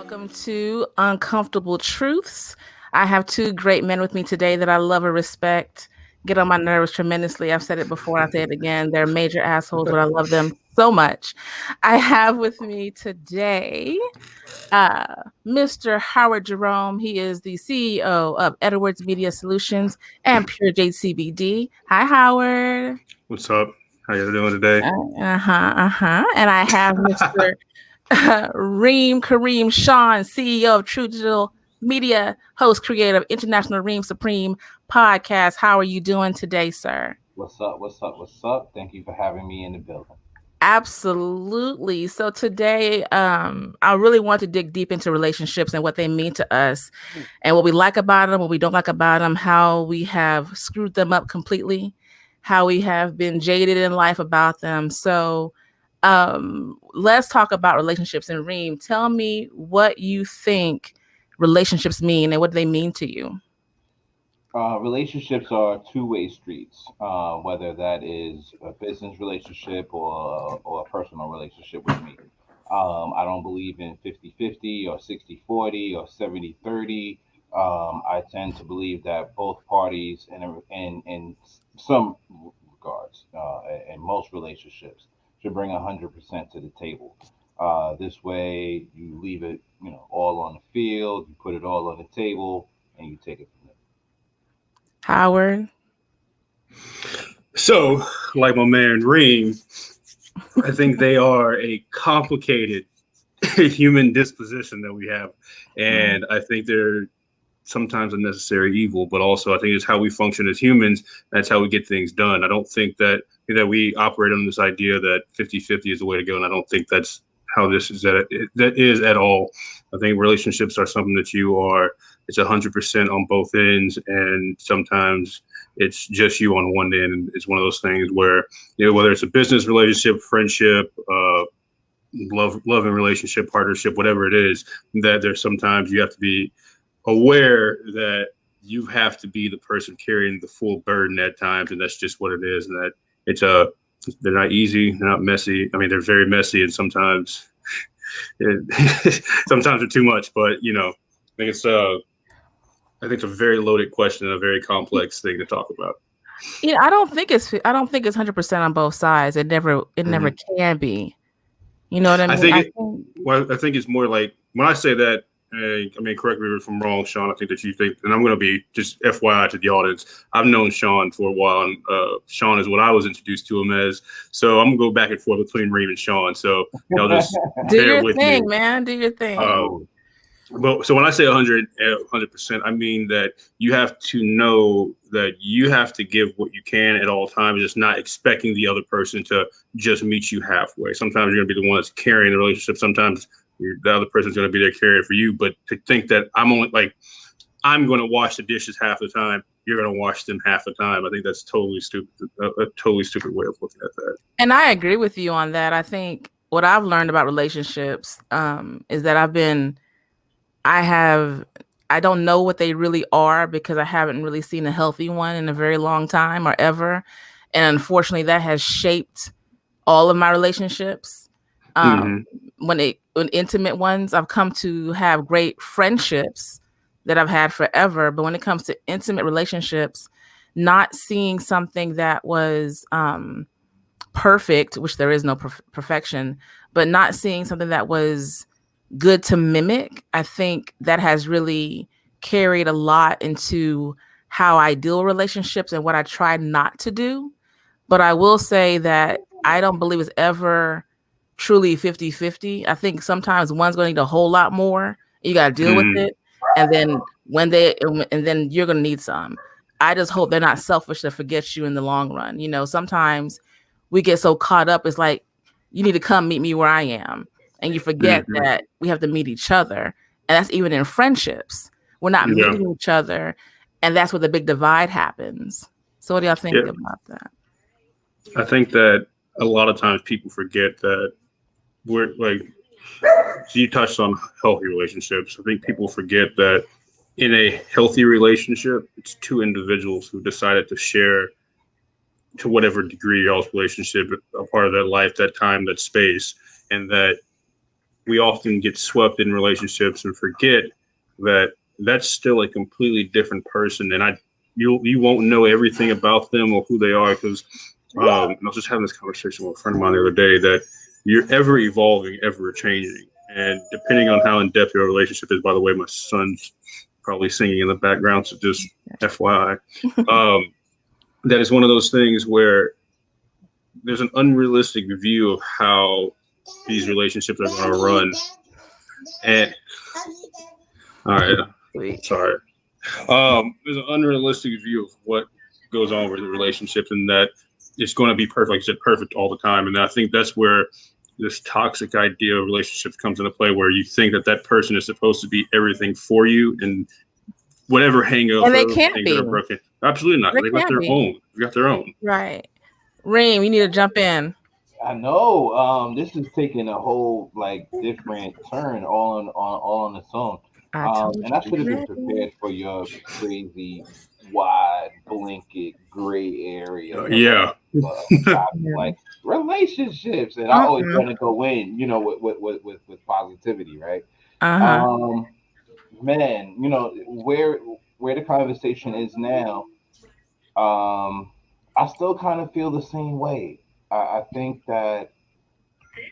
welcome to Uncomfortable Truths. I have two great men with me today that I love and respect. Get on my nerves tremendously. I've said it before, I'll say it again. They're major assholes, but I love them so much. I have with me today Mr. Howard Jerome. He is the CEO of Edwards Media Solutions and PureJayde CBD. Hi, Howard. What's up? How you doing today? And I have Mr. Reem Kareem Shon, CEO of True Digital Media, host, creator of International Reem Supreme podcast. How are you doing today, sir? What's up? What's up? What's up? Thank you for having me in the building. Absolutely. So today, I really want to dig deep into relationships and what they mean to us and what we like about them, what we don't like about them, how we have screwed them up completely, how we have been jaded in life about them. So let's talk about relationships. And Reem, tell me what you think relationships mean and what they mean to you. Relationships are two-way streets, whether that is a business relationship or a personal relationship with me. I don't believe in 50-50 or 60-40 or 70-30. I tend to believe that both parties, in some regards, in most relationships, should bring 100% to the table. This way, you leave it, all on the field. You put it all on the table, and you take it from there. Howard? So, like my man Reem, I think they are a complicated human disposition that we have. And I think they're sometimes a necessary evil, but also I think it's how we function as humans. That's how we get things done. I don't think that we operate on this idea that 50-50 is the way to go. And I don't think that's how this is that is at all. I think relationships are something that it's 100% on both ends. And sometimes it's just you on one end. And it's one of those things where, whether it's a business relationship, friendship, loving relationship, partnership, whatever it is, that there's sometimes you have to be aware that you have to be the person carrying the full burden at times. And that's just what it is. And that they're not easy. They're not messy. I mean, they're very messy, and sometimes sometimes they're too much. But I think it's a very loaded question and a very complex thing to talk about. Yeah, I don't think it's 100% on both sides. It never can be. You know what I mean? I think it's more like when I say that. Correct me if I'm wrong, Shon. I think that you think, and I'm going to be just FYI to the audience. I've known Shon for a while, and Shon is what I was introduced to him as. So I'm going to go back and forth between Reem and Shon. So y'all just do your thing, man. Do your thing. But so when I say 100%, I mean that you have to know that you have to give what you can at all times, just not expecting the other person to just meet you halfway. Sometimes you're going to be the one that's carrying the relationship. Sometimes the other person's going to be there carrying for you. But to think that I'm going to wash the dishes half the time, you're going to wash them half the time, I think that's totally stupid. A totally stupid way of looking at that. And I agree with you on that. I think what I've learned about relationships is that I don't know what they really are because I haven't really seen a healthy one in a very long time or ever. And unfortunately, that has shaped all of my relationships. When intimate ones, I've come to have great friendships that I've had forever. But when it comes to intimate relationships, not seeing something that was perfect, which there is no perfection, but not seeing something that was good to mimic, I think that has really carried a lot into how I deal with relationships and what I try not to do. But I will say that I don't believe it's ever truly 50-50. I think sometimes one's going to need a whole lot more. You got to deal with it. And then then you're going to need some. I just hope they're not selfish to forget you in the long run. Sometimes we get so caught up. It's like, you need to come meet me where I am. And you forget that we have to meet each other. And that's even in friendships. We're not meeting each other. And that's where the big divide happens. So what do y'all think about that? I think that a lot of times people forget that we're like, you touched on healthy relationships. I think people forget that in a healthy relationship, it's two individuals who decided to share, to whatever degree y'all's relationship, a part of that life, that time, that space, and that we often get swept in relationships and forget that that's still a completely different person, and you won't know everything about them or who they are because I was just having this conversation with a friend of mine the other day that you're ever evolving, ever changing, and depending on how in depth your relationship is. By the way, my son's probably singing in the background, so just FYI. That is one of those things where there's an unrealistic view of how these relationships are going to run. And all right, sorry. There's an unrealistic view of what goes on with the relationships, and that it's going to be perfect, like you said, perfect all the time. And I think that's where this toxic idea of relationships comes into play, where you think that that person is supposed to be everything for you, and whatever hang-ups, and they whatever can't things be. that are broken. Absolutely not. They got their own. They got their own. Right. Reem, you need to jump in. I know. This is taking a whole like different turn all on its own. And I should have been prepared for your crazy, wide, blanket, gray area Yeah. like relationships, and I always want to go in, with positivity, right? Man, where the conversation is now, I still kind of feel the same way. I think that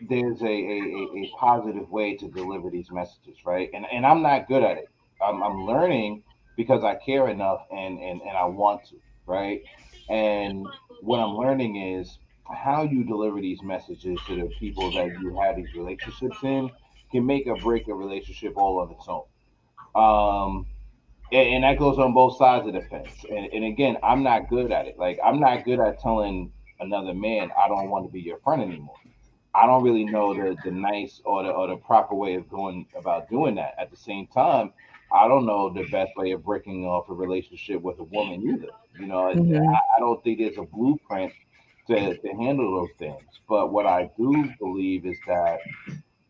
there's a positive way to deliver these messages, right? And I'm not good at it. I'm learning because I care enough and I want to, right? And what I'm learning is how you deliver these messages to the people that you have these relationships in can make or break a relationship all on its own. Um, and that goes on both sides of the fence. And again, I'm not good at it. Like I'm not good at telling another man I don't want to be your friend anymore. I don't really know the nice or the proper way of going about doing that. At the same time, I don't know the best way of breaking off a relationship with a woman either. I don't think there's a blueprint to handle those things. But what I do believe is that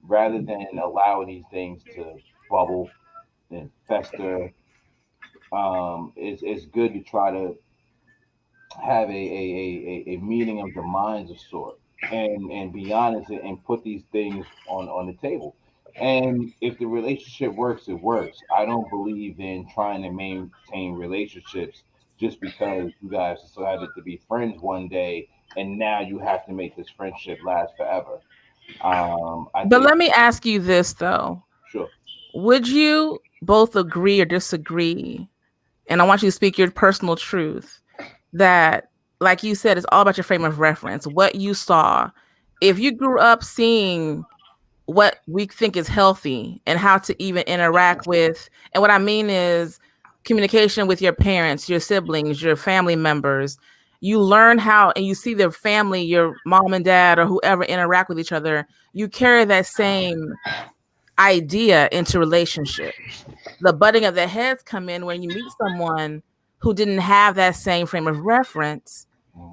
rather than allowing these things to bubble and fester, it's good to try to have a meeting of the minds of sort and be honest and put these things on the table. And if the relationship works, it works. I don't believe in trying to maintain relationships just because you guys decided to be friends one day and now you have to make this friendship last forever. But let me ask you this though. Sure. Would you both agree or disagree? And I want you to speak your personal truth that, like you said, it's all about your frame of reference, what you saw. If you grew up seeing what we think is healthy and how to even interact with, and what I mean is communication with your parents, your siblings, your family members, you learn how, and you see their family, your mom and dad or whoever interact with each other, you carry that same idea into relationship. The butting of the heads come in when you meet someone who didn't have that same frame of reference,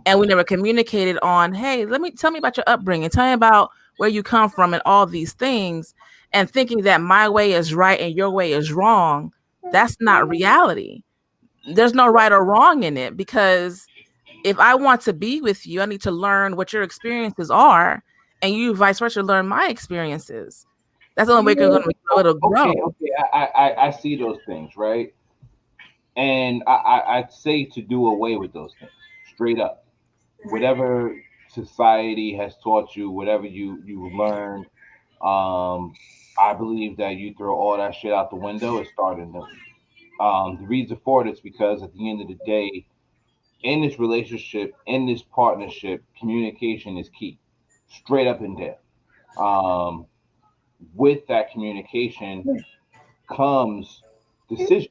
and we never communicated on, hey, tell me about your upbringing, tell me about where you come from and all these things, and thinking that my way is right and your way is wrong. That's not reality. There's no right or wrong in it, because if I want to be with you, I need to learn what your experiences are, and you vice versa learn my experiences. That's the only way you're going to grow. It'll grow. Okay. I see those things, right? And I'd say to do away with those things straight up. Whatever society has taught you, whatever you learned, I believe that you throw all that shit out the window and start anew. The reason for it is because at the end of the day, in this relationship, in this partnership, communication is key, straight up and down. Um, with that communication comes decisions.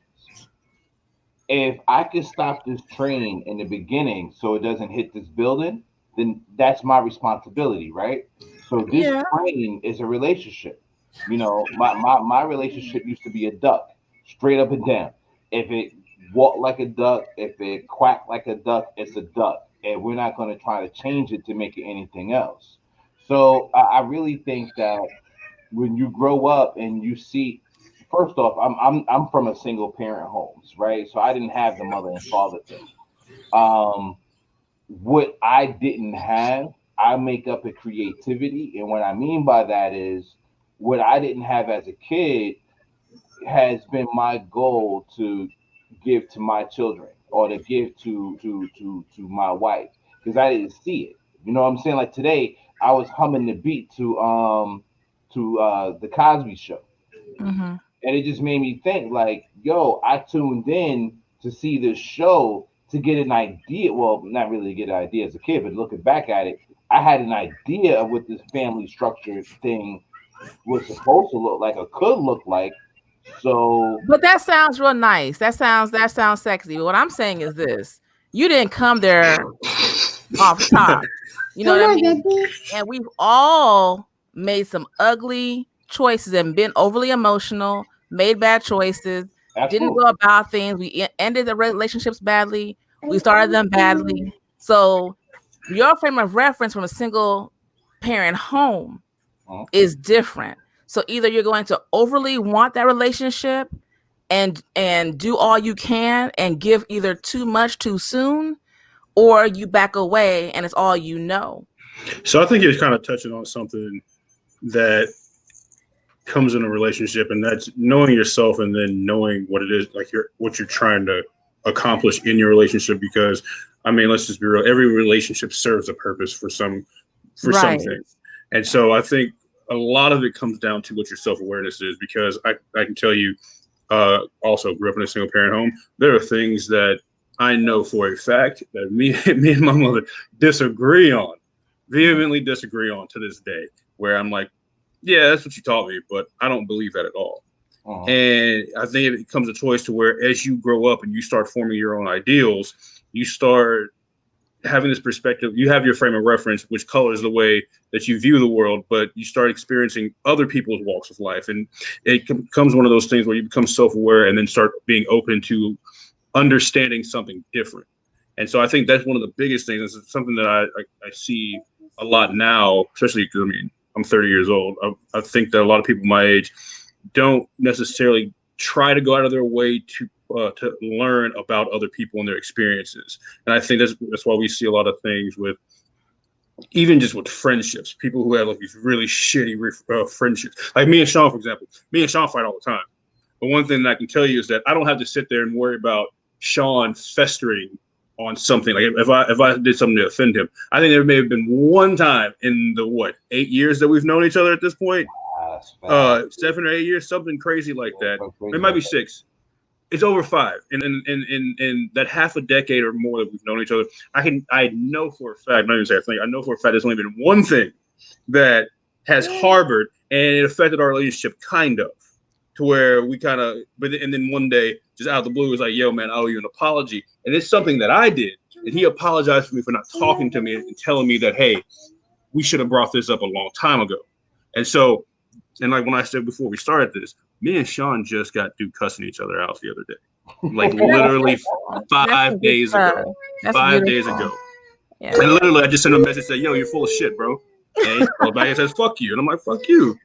If I could stop this train in the beginning so it doesn't hit this building, then that's my responsibility, right? So this train is a relationship. My relationship used to be a duck, straight up and down. If it walked like a duck, if it quacked like a duck, it's a duck. And we're not going to try to change it to make it anything else. So I really think that when you grow up and you see, first off, I'm from a single parent homes, right? So I didn't have the mother and father thing. Um, what I didn't have, I make up a creativity, and what I mean by that is what I didn't have as a kid has been my goal to give to my children or to give to my wife because I didn't see it. You know what I'm saying? Like today, I was humming the beat to the Cosby Show, Mm-hmm. and it just made me think like, yo, I tuned in to see this show to get an idea. Well, not really to get an idea as a kid, but looking back at it, I had an idea of what this family structure thing was supposed to look like or could look like. So But that sounds real nice. That sounds sexy. But what I'm saying is this: you didn't come there off top. You know what I mean? And we've all made some ugly choices and been overly emotional, made bad choices, didn't absolutely. go about things. We ended the relationships badly. We started them badly. So your frame of reference from a single parent home Uh-huh. is different. So either you're going to overly want that relationship and do all you can and give either too much too soon, or you back away and it's all you know. So I think you're kind of touching on something that comes in a relationship, and that's knowing yourself and then knowing what it is, like what you're trying to accomplish in your relationship. Because I mean, let's just be real. Every relationship serves a purpose for something, and so I think a lot of it comes down to what your self awareness is. Because I can tell you, also grew up in a single parent home. There are things that I know for a fact that me and my mother disagree on, vehemently disagree on to this day. Where I'm like, yeah, that's what you taught me, but I don't believe that at all. Uh-huh. And I think it becomes a choice to where as you grow up and you start forming your own ideals, you start having this perspective. You have your frame of reference, which colors the way that you view the world, but you start experiencing other people's walks of life. And it becomes one of those things where you become self-aware and then start being open to understanding something different. And so I think that's one of the biggest things. It's something that I see a lot now, especially because I mean, I'm 30 years old. I think that a lot of people my age don't necessarily try to go out of their way to learn about other people and their experiences. And I think that's why we see a lot of things with even just with friendships, people who have like these really shitty friendships. Like me and Sean, for example, me and Sean fight all the time. But one thing that I can tell you is that I don't have to sit there and worry about Sean festering on something. Like if I did something to offend him, I think there may have been one time in the 8 years that we've known each other at this point, 7 or 8 years, something crazy like that. It might be 6. It's over 5. In that half a decade or more that we've known each other, I know for a fact, not even say I think, I know for a fact there's only been one thing that has harbored and it affected our relationship kind of. To where we kind of, and then one day, just out of the blue, it was like, yo, man, I owe you an apology. And it's something that I did. And he apologized for me for not talking to me and telling me that, hey, we should have brought this up a long time ago. And so, and like when I said before we started this, me and Sean just got through cussing each other out the other day. Like literally 5 days ago. That's 5 days beautiful. ago. Yeah. And literally, I just sent him a message that, yo, you're full of shit, bro. And he called back and says, fuck you. And I'm like, fuck you.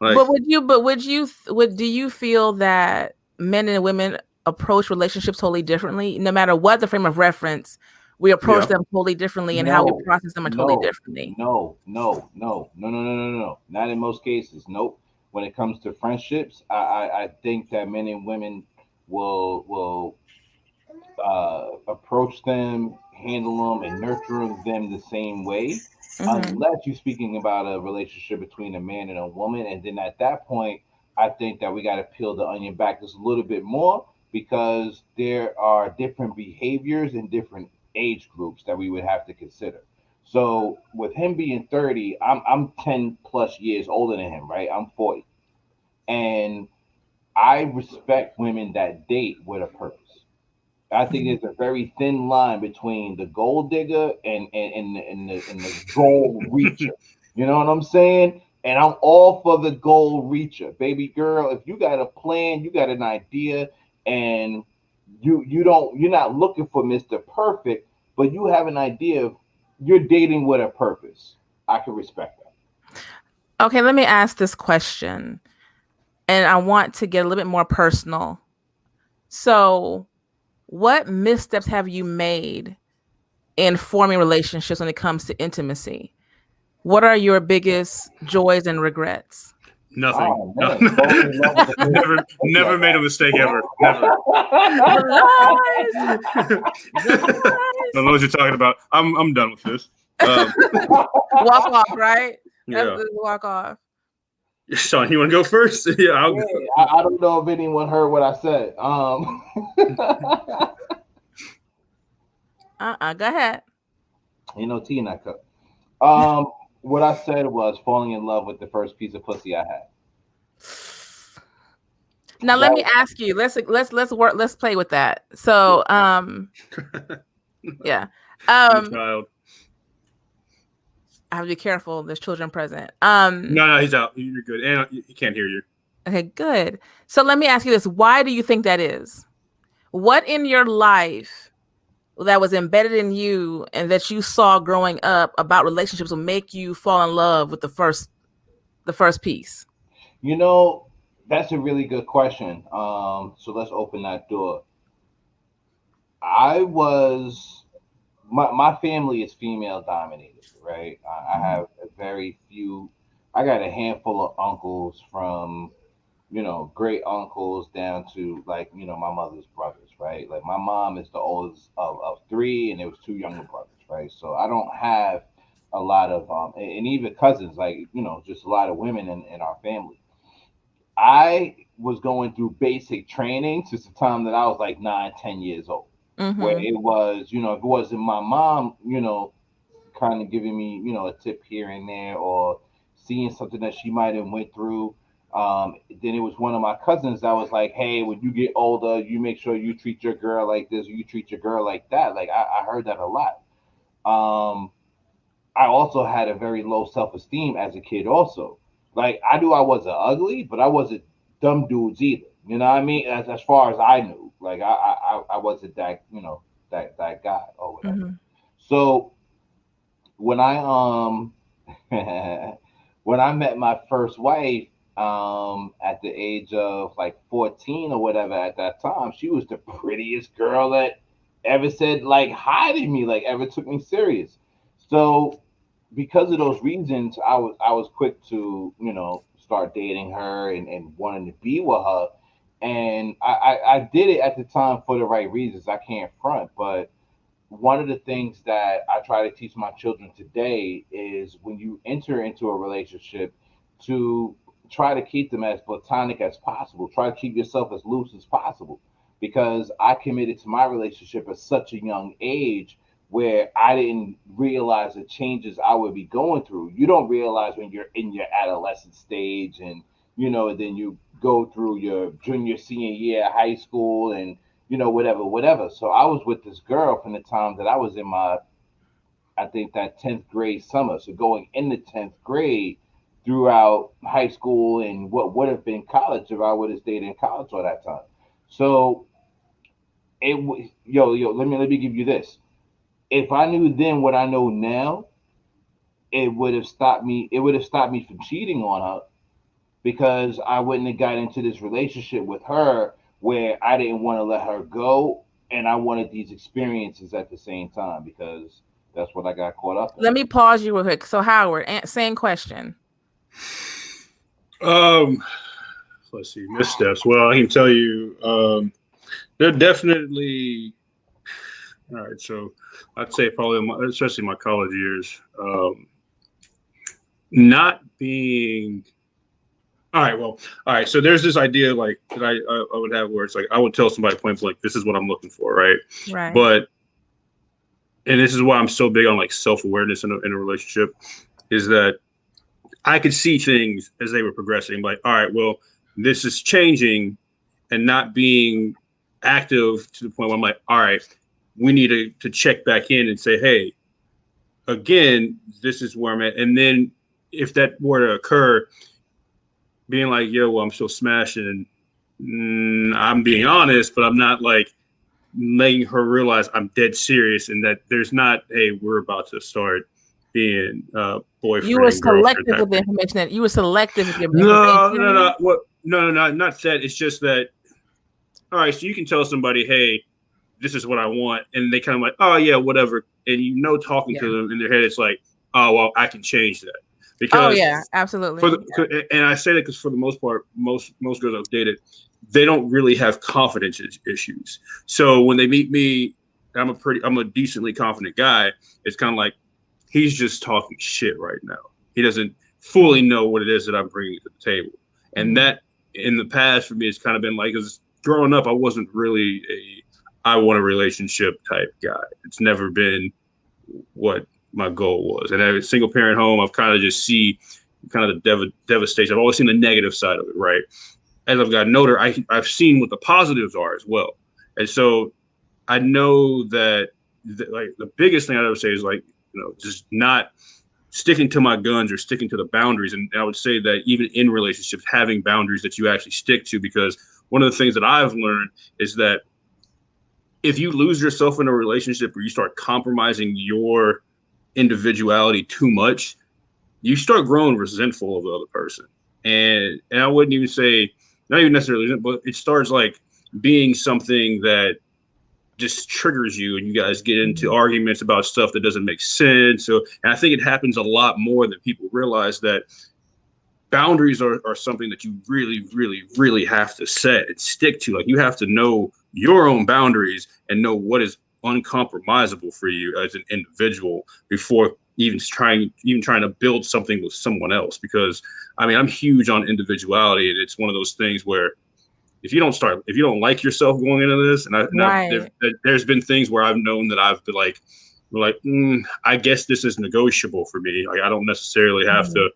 Like, do you feel that men and women approach relationships totally differently? No matter what the frame of reference, we approach them totally differently, and how we process them are totally differently. No. Not in most cases. Nope. When it comes to friendships, I think that men and women will approach them, handle them, and nurture them the same way, unless you're speaking about a relationship between a man and a woman. And then at that point, I think that we got to peel the onion back just a little bit more because there are different behaviors in different age groups that we would have to consider. So with him being 30, I'm 10 plus years older than him, right? I'm 40. And I respect women that date with a purpose. I think there's a very thin line between the gold digger and the gold reacher. You know what I'm saying? And I'm all for the gold reacher, baby girl. If you got a plan, you got an idea, and you're not looking for Mr. Perfect, but you have an idea of you're dating with a purpose. I can respect that. Okay, let me ask this question, and I want to get a little bit more personal. So, what missteps have you made in forming relationships when it comes to intimacy? What are your biggest joys and regrets? Nothing. Oh No. man, falling in love with the first Never made a mistake ever. Never. The lies. The I don't know what you're talking about. I'm done with this. Walk off, right? Yeah. Walk off. Sean, you want to go first? Yeah, I'll go. I don't know if anyone heard what I said. Go ahead. You know, tea in that cup. What I said was falling in love with the first piece of pussy I had. Now let me ask you. Let's work. Let's play with that. So, yeah. Child. I have to be careful. There's children present. No, he's out. You're good, and he can't hear you. Okay, good. So let me ask you this: why do you think that is? What in your life that was embedded in you and that you saw growing up about relationships will make you fall in love with the first piece? You know, that's a really good question. So let's open that door. My family is female dominated, right? I have a very few. I got a handful of uncles from great uncles down to like, my mother's brothers, right? Like my mom is the oldest of three, and there was two younger brothers, right? So I don't have a lot of and even cousins, like just a lot of women in our family. I was going through basic training since the time that I was like 9, 10 years old, where Mm-hmm. it was, if it wasn't my mom, kind of giving me, a tip here and there, or seeing something that she might have went through. Then it was one of my cousins that was like, "Hey, when you get older, you make sure you treat your girl like this, or you treat your girl like that." Like I heard that a lot. Um, I also had a very low self esteem as a kid. Also, like I knew I wasn't ugly, but I wasn't dumb dudes either. You know what I mean? As far as I knew, like I wasn't that that guy or whatever. Mm-hmm. So when I when I met my first wife at the age of like 14 or whatever, at that time she was the prettiest girl that ever said like hi to me, like ever took me serious. So because of those reasons, I was quick to start dating her and wanting to be with her, and I did it at the time for the right reasons. I can't front, but one of the things that I try to teach my children today is when you enter into a relationship, to try to keep them as platonic as possible. Try to keep yourself as loose as possible. Because I committed to my relationship at such a young age where I didn't realize the changes I would be going through. You don't realize when you're in your adolescent stage, and then you go through your junior, senior year of high school, and whatever, whatever. So I was with this girl from the time that I was in my, I think that 10th grade summer. So going into 10th grade throughout high school and what would have been college if I would have stayed in college all that time. So let me give you this. If I knew then what I know now, it would have stopped me. It would have stopped me from cheating on her, because I wouldn't have got into this relationship with her where I didn't want to let her go, and I wanted these experiences at the same time, because that's what I got caught up in. Let me pause you real quick. So Howard, same question. Let's see, missteps. Well, I can tell you, they're definitely. All right, so I'd say probably, especially my college years, not being. All right, well, all right. So there's this idea like that I would have where it's like I would tell somebody point blank, this is what I'm looking for, right? Right. But and this is why I'm so big on like self-awareness in a relationship, is that I could see things as they were progressing. Like, all right, well, this is changing, and not being active to the point where I'm like, all right, we need to check back in and say, hey, again, this is where I'm at. And then if that were to occur, being like, yo, well, I'm still smashing. I'm being honest, but I'm not like letting her realize I'm dead serious, and that there's not, hey, we're about to start being boyfriend. You were and girlfriend selective with the thing. information that you were selective with your No, information. no. What? No, not that. It's just that. All right, so you can tell somebody, hey, this is what I want, and they kind of like, oh yeah, whatever, and talking to them in their head, it's like, oh well, I can change that, Oh because yeah, absolutely. and I say that because for the most part, most girls I've dated, they don't really have confidence issues. So when they meet me, I'm a decently confident guy. It's kind of like he's just talking shit right now. He doesn't fully know what it is that I'm bringing to the table, and that in the past for me it's kind of been like, because growing up I wasn't really I want a relationship type guy. It's never been what my goal was. And as a single parent home, I've kind of just see kind of the devastation. I've always seen the negative side of it, right? As I've gotten older, I've seen what the positives are as well. And so I know that like the biggest thing I'd ever say is like, just not sticking to my guns or sticking to the boundaries. And I would say that even in relationships, having boundaries that you actually stick to, because one of the things that I've learned is that if you lose yourself in a relationship or you start compromising your individuality too much, you start growing resentful of the other person. And I wouldn't even say, not even necessarily, but it starts like being something that just triggers you, and you guys get into arguments about stuff that doesn't make sense. So, and I think it happens a lot more than people realize, that boundaries are something that you really, really, really have to set and stick to. Like, you have to know your own boundaries and know what is uncompromisable for you as an individual before even trying to build something with someone else. Because I mean, I'm huge on individuality, and it's one of those things where if you don't like yourself going into this, there's been things where I've known that I've been like, I guess this is negotiable for me. Like, I don't necessarily have to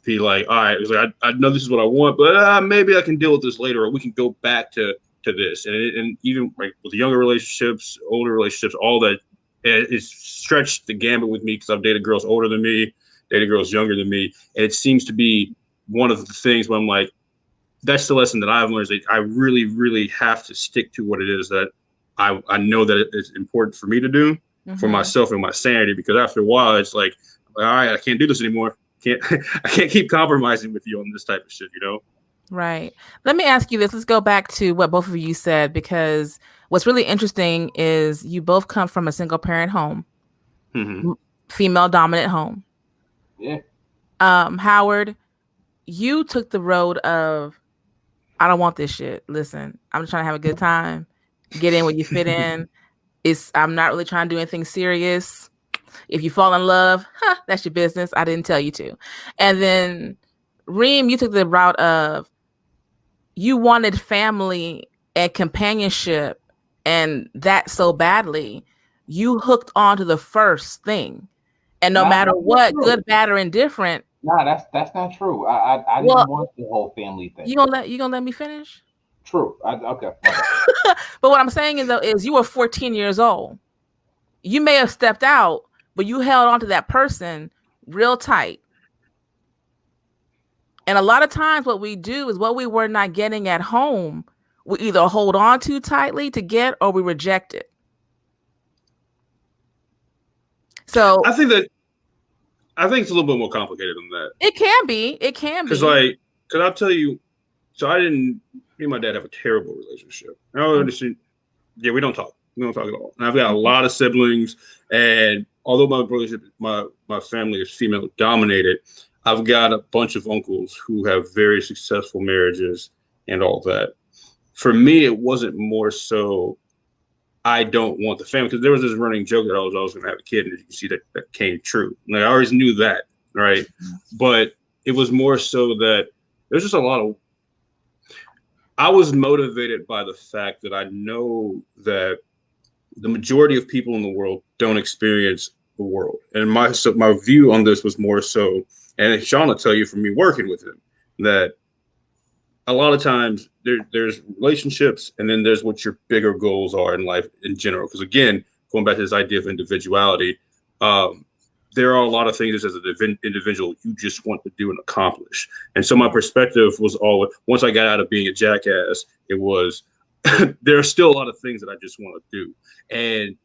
be like, all right, it's like, I know this is what I want, but maybe I can deal with this later, or we can go back to this. And even like with younger relationships, older relationships, all that, it's stretched the gambit with me, because I've dated girls older than me, dated girls younger than me, and it seems to be one of the things where I'm like, that's the lesson that I've learned, is that I really, really have to stick to what it is that I know that it's important for me to do for myself and my sanity. Because after a while, it's like, all right, I can't do this anymore. I can't keep compromising with you on this type of shit, Right. Let me ask you this. Let's go back to what both of you said, because what's really interesting is you both come from a single parent home, female dominant home. Yeah. Howard, you took the road of, I don't want this shit. Listen, I'm just trying to have a good time. Get in where you fit in. I'm not really trying to do anything serious. If you fall in love, that's your business. I didn't tell you to. And then Reem, you took the route of, you wanted family and companionship, and that so badly, you hooked onto the first thing. And no matter what, good, bad, or indifferent. Nah, that's not true. I didn't want the whole family thing. You gonna let me finish? True. Okay. But what I'm saying is you were 14 years old. You may have stepped out, but you held on to that person real tight. And a lot of times what we do is what we were not getting at home, we either hold on too tightly to get, or we reject it. So I think it's a little bit more complicated than that. It can be. Because I'll tell you, so me and my dad have a terrible relationship. I don't understand. Yeah, we don't talk. We don't talk at all. And I've got a lot of siblings, and although my relationship, my family is female dominated, I've got a bunch of uncles who have very successful marriages and all that. For me, it wasn't more so I don't want the family, because there was this running joke that I was always going to have a kid, and you can see that came true. Like, I always knew that, right? But it was more so that there's just a lot of, I was motivated by the fact that I know that the majority of people in the world don't experience the world. And my view on this was more so, and Shon will tell you from me working with him, that a lot of times there's relationships, and then there's what your bigger goals are in life in general. Because again, going back to this idea of individuality, there are a lot of things as an individual you just want to do and accomplish. And so my perspective was always, once I got out of being a jackass, it was there are still a lot of things that I just want to do. And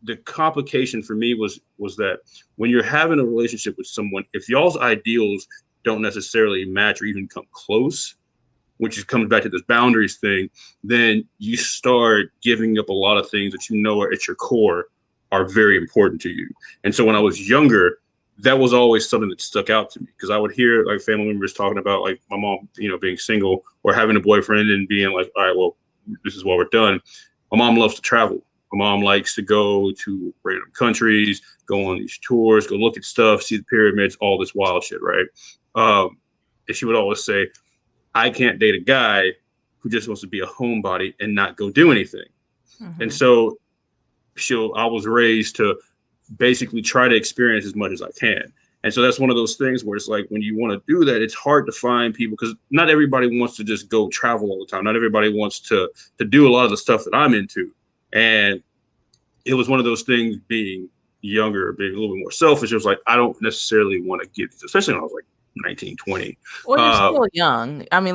the complication for me was that when you're having a relationship with someone, if y'all's ideals don't necessarily match or even come close, which comes back to this boundaries thing, then you start giving up a lot of things that you know are at your core are very important to you. And so when I was younger, that was always something that stuck out to me because I would hear like family members talking about like my mom, being single or having a boyfriend and being like, all right, well, this is what we're done. My mom loves to travel. My mom likes to go to random countries, go on these tours, go look at stuff, see the pyramids, all this wild shit, right? And she would always say, I can't date a guy who just wants to be a homebody and not go do anything. Mm-hmm. And so I was raised to basically try to experience as much as I can. And so that's one of those things where it's like when you want to do that, it's hard to find people because not everybody wants to just go travel all the time. Not everybody wants to do a lot of the stuff that I'm into. And it was one of those things being younger, being a little bit more selfish. It was like, I don't necessarily want to get, especially when I was like 19, 20. Well, you're still young. I mean,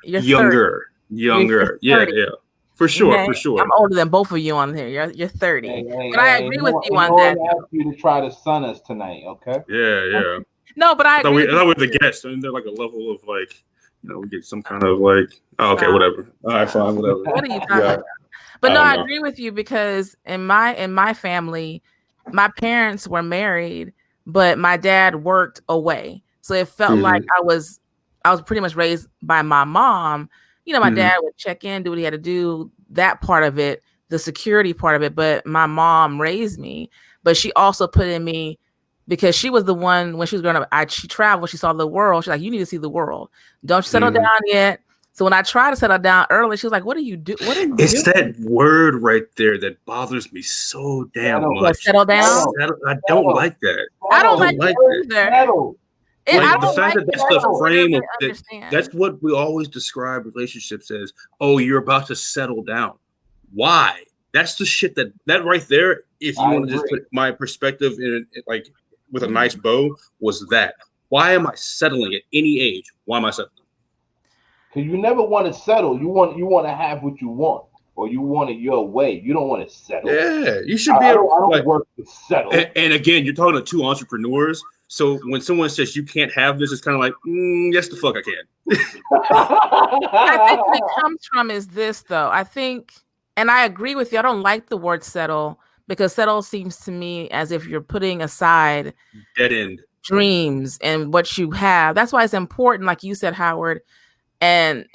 you're younger. 30. Yeah. For sure, okay? for sure. I'm older than both of you on here. You're 30. But I agree with you on that. I asked you to try to sun us tonight, okay? Yeah. No, but I agree. I thought we were the guests. I mean, they're like a level of like, we get some kind of like, okay, whatever. All right, fine, whatever. What are you talking about? But no, I agree with you because in my family, my parents were married, but my dad worked away. So it felt like I was pretty much raised by my mom. My dad would check in, do what he had to do, that part of it, the security part of it. But my mom raised me, but she also put in me because she was the one when she was growing up. She traveled, she saw the world. She's like, you need to see the world. Don't settle down yet. So when I tried to settle down early, she was like, what are you doing? It's that word right there that bothers me so damn much. Settle down? I don't like that. I don't like that either. Settle. The fact that that's the frame of that's what we always describe relationships as. Oh, you're about to settle down. Why? That's the shit that right there. If you want to just put my perspective in it, like with a nice bow, was that. Why am I settling at any age? Why am I settling? Because you never want to settle. You want to have what you want, or you want it your way. You don't want to settle. Yeah, you should be. I don't work to settle. And again, you're talking to two entrepreneurs. So when someone says you can't have this, it's kind of like, yes, the fuck I can. I think what it comes from is this, though. I think, and I agree with you. I don't like the word settle because settle seems to me as if you're putting aside dead end dreams and what you have. That's why it's important, like you said, Howard. And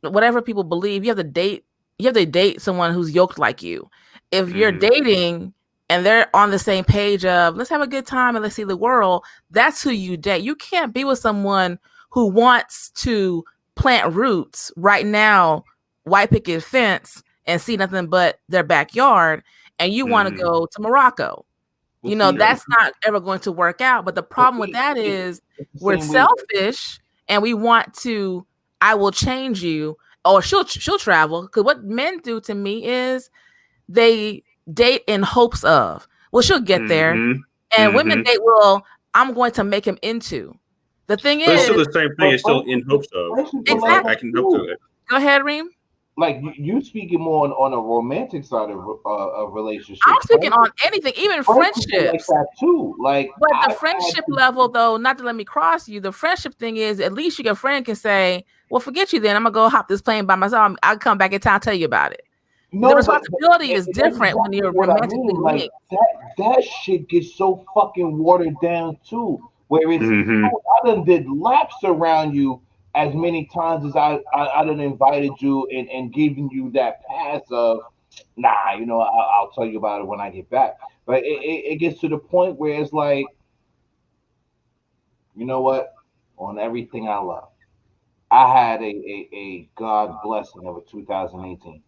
whatever people believe, you have to date someone who's yoked like you. If you're dating and they're on the same page of let's have a good time and let's see the world, that's who you date. You can't be with someone who wants to plant roots right now, white picket fence, and see nothing but their backyard, and you want to go to Morocco. That's not ever going to work out. But the problem with that is we're selfish and we want to, I will change you, or she'll travel. Because what men do to me is they date in hopes of, well, she'll get there. And women date, well, I'm going to make him into. The thing is, it's still the same thing. It's still in hopes of. Exactly. I can hope to it. Go ahead, Reem. Like you speaking more on a romantic side of relationship. I'm speaking on anything, even friendships. Like that too. But the friendship level, though, not to let me cross you, the friendship thing is at least your friend can say, well, forget you then. I'm going to go hop this plane by myself. I'll come back in town and tell you about it. No, the responsibility is different when you're romantically linked. That shit gets so fucking watered down too. Whereas I done did laps around you as many times as I done invited you and given you that pass of, nah, I'll tell you about it when I get back. But it gets to the point where it's like, you know what? On everything I love, I had a God blessing of a 2018.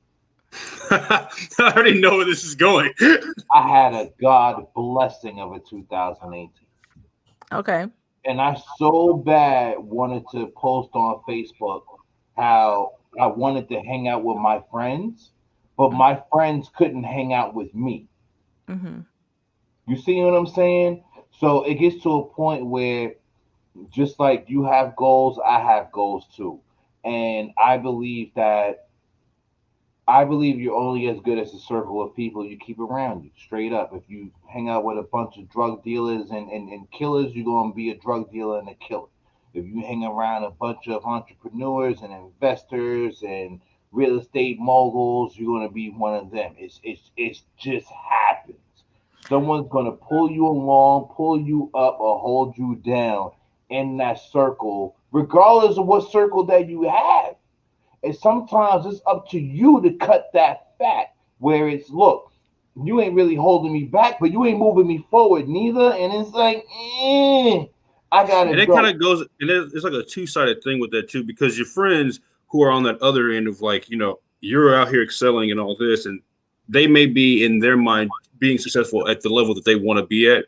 I already know where this is going. I had a God blessing of a 2018. Okay. And I so bad wanted to post on Facebook how I wanted to hang out with my friends, but my friends couldn't hang out with me. You see what I'm saying? So it gets to a point where just like you have goals, I have goals too. And I believe you're only as good as the circle of people you keep around you, straight up. If you hang out with a bunch of drug dealers and killers, you're going to be a drug dealer and a killer. If you hang around a bunch of entrepreneurs and investors and real estate moguls, you're going to be one of them. It just happens. Someone's gonna pull you along, pull you up, or hold you down in that circle, regardless of what circle that you have. And sometimes it's up to you to cut that fat. Where it's, look, you ain't really holding me back, but you ain't moving me forward neither. And it's like, I gotta And it go. kind of goes, and it's like a two-sided thing with that too, because your friends who are on that other end of like, you're out here excelling and all this, and they may be in their mind being successful at the level that they want to be at,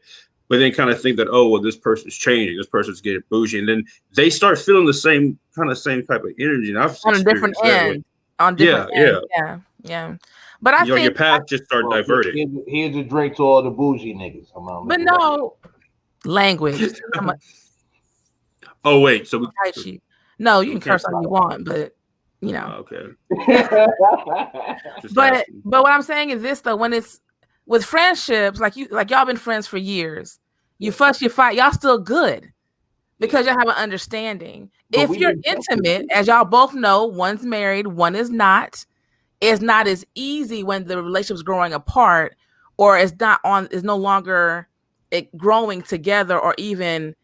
but then kind of think that, oh, well, this person's changing, this person's getting bougie, and then they start feeling the same type of energy. And I've On a different end. On different ends. Yeah. But I think your path just start diverting. Here's a drink to all the bougie niggas. But no language. Oh wait, so no, you can curse all you want, but okay. But what I'm saying is this though, when it's with friendships, like y'all been friends for years, you fuss, you fight, y'all still good because y'all have an understanding. But if you're intimate, as y'all both know, one's married, one is not. It's not as easy when the relationship's growing apart, or is no longer growing together, or even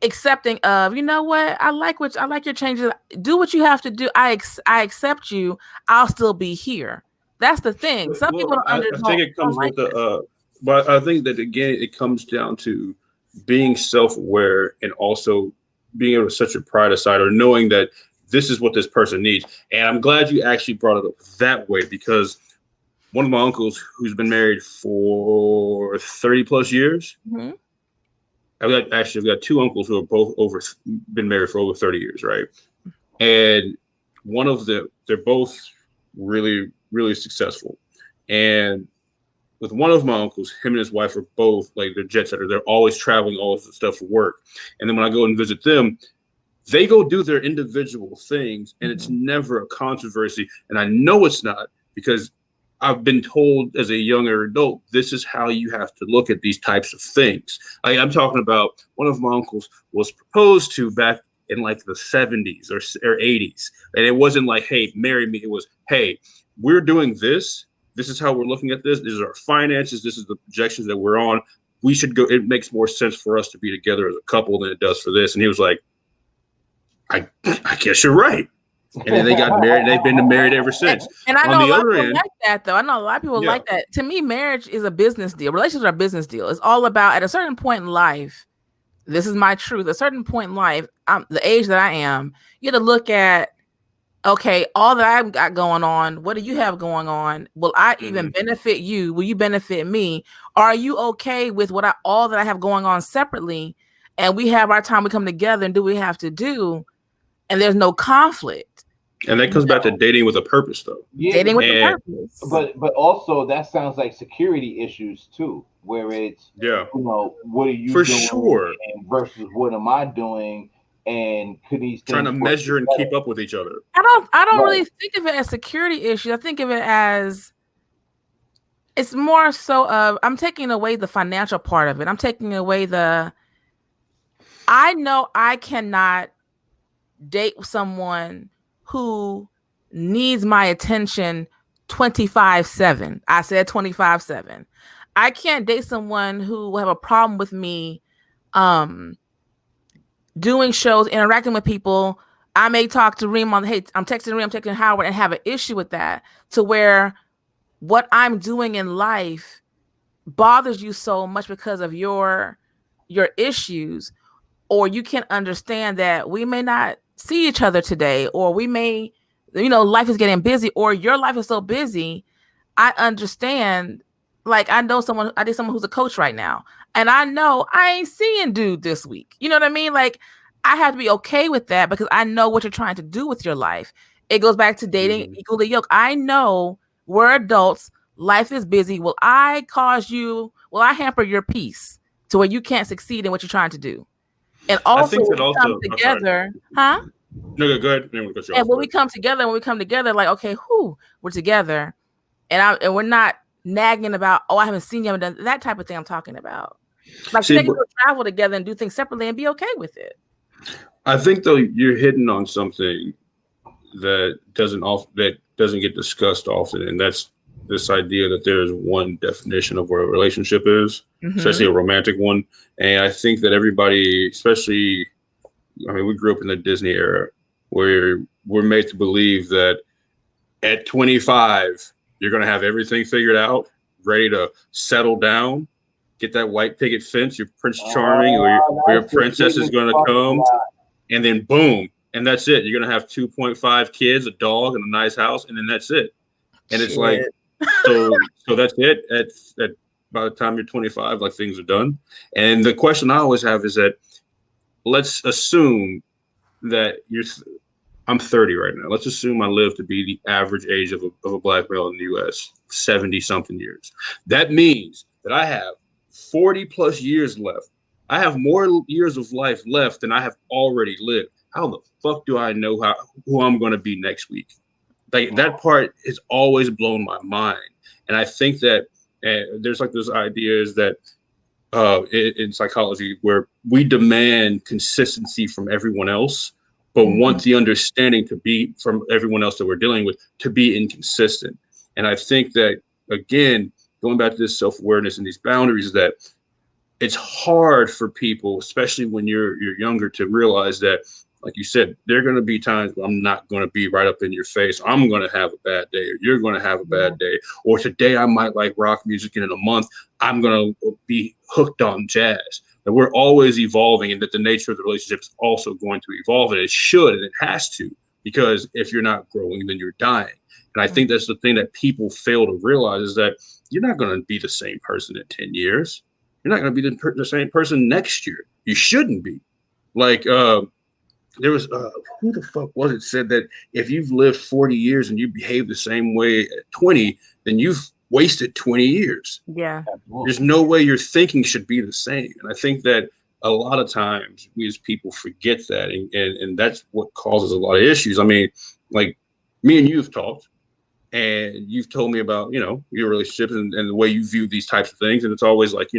accepting of, you know what, I like your changes. Do what you have to do. I accept you. I'll still be here. That's the thing. Some people don't understand. I think it comes with but I think that again, it comes down to being self-aware and also being able to set your pride aside, or knowing that this is what this person needs. And I'm glad you actually brought it up that way, because one of my uncles who's been married for 30 plus years. Mm-hmm. I've got two uncles who are both been married for over 30 years, right? And one of them, they're both really, really successful. And with one of my uncles, him and his wife are both like, they're jet setters. They're always traveling, all this stuff for work. And then when I go and visit them, they go do their individual things, and it's never a controversy. And I know it's not, because I've been told as a younger adult, this is how you have to look at these types of things. I'm talking about one of my uncles was proposed to back in like the 70s or 80s. And it wasn't like, hey, marry me. It was, hey, we're doing this. This is how we're looking at this. These are our finances. This is the projections that we're on. We should go. It makes more sense for us to be together as a couple than it does for this. And he was like, I guess you're right. And then they got married. They've been married ever since. And I know a lot of people like that, though. I know a lot of people like that. To me, marriage is a business deal. Relationships are a business deal. It's all about, at a certain point in life, this is my truth, a certain point in life, the age that I am, you have to look at, okay, all that I've got going on, what do you have going on? Will I even benefit you? Will you benefit me? Are you okay with all that I have going on separately? And we have our time, we come together and do what we have to do. And there's no conflict. And that comes back to dating with a purpose, though. Yeah, dating with a purpose. But also that sounds like security issues too, where it's what are you for doing sure versus what am I doing, and could these trying to measure and keep up with each other. I don't really think of it as security issues. I think of it as, it's more so of, I'm taking away the financial part of it. I'm taking away I know I cannot date someone who needs my attention 24/7. I said 24/7. I can't date someone who will have a problem with me doing shows, interacting with people. I may talk to Reem I'm texting Reem, I'm texting Howard, and have an issue with that, to where what I'm doing in life bothers you so much because of your issues, or you can't understand that we may not see each other today, or we may, life is getting busy, or your life is so busy. I understand. Like, I did someone who's a coach right now, and I know I ain't seeing dude this week. You know what I mean? Like, I have to be okay with that, because I know what you're trying to do with your life. It goes back to dating equally yoked. I know we're adults. Life is busy. Will I hamper your peace to where you can't succeed in what you're trying to do? And also, come together, huh? No, go ahead. And when we come together, like, okay, we're together, and we're not nagging about, I haven't seen you, I haven't done that type of thing. I'm talking about, like, they can travel together and do things separately and be okay with it. I think, though, you're hitting on something that doesn't get discussed often, and that's this idea that there's one definition of what a relationship is, especially a romantic one. And I think that everybody, especially, I mean, we grew up in the Disney era where we're made to believe that at 25, you're going to have everything figured out, ready to settle down, get that white picket fence, your Prince Charming or your That's the princess is biggest going to fucking come, lie. and then boom, and that's it. You're going to have 2.5 kids, a dog, and a nice house, and then that's it. And it's like, Shit. so that's it. At by the time you're 25, like things are done. And the question I always have is that let's assume that I'm 30 right now. Let's assume I live to be the average age of a black male in the US, 70 something years. That means that I have 40 plus years left. I have more years of life left than I have already lived. How the fuck do I know who I'm going to be next week? Like that part has always blown my mind. And I think that there's like those ideas that in psychology where we demand consistency from everyone else, but want the understanding to be from everyone else that we're dealing with to be inconsistent. And I think that, again, going back to this self-awareness and these boundaries, that it's hard for people, especially when you're younger, to realize that, like you said, there are going to be times where I'm not going to be right up in your face. I'm going to have a bad day, or you're going to have a bad day, or today I might like rock music, and in a month I'm going to be hooked on jazz. And we're always evolving, and that the nature of the relationship is also going to evolve, and it should, and it has to, because if you're not growing, then you're dying. And I think that's the thing that people fail to realize is that you're not going to be the same person in 10 years. You're not going to be the same person next year. You shouldn't be. Like, there was who the fuck was it said that if you've lived 40 years and you behave the same way at 20, then you've wasted 20 years. Yeah. There's no way your thinking should be the same. And I think that a lot of times we as people forget that, and that's what causes a lot of issues. I mean, like me and you've talked, and you've told me about your relationships and the way you view these types of things, and it's always like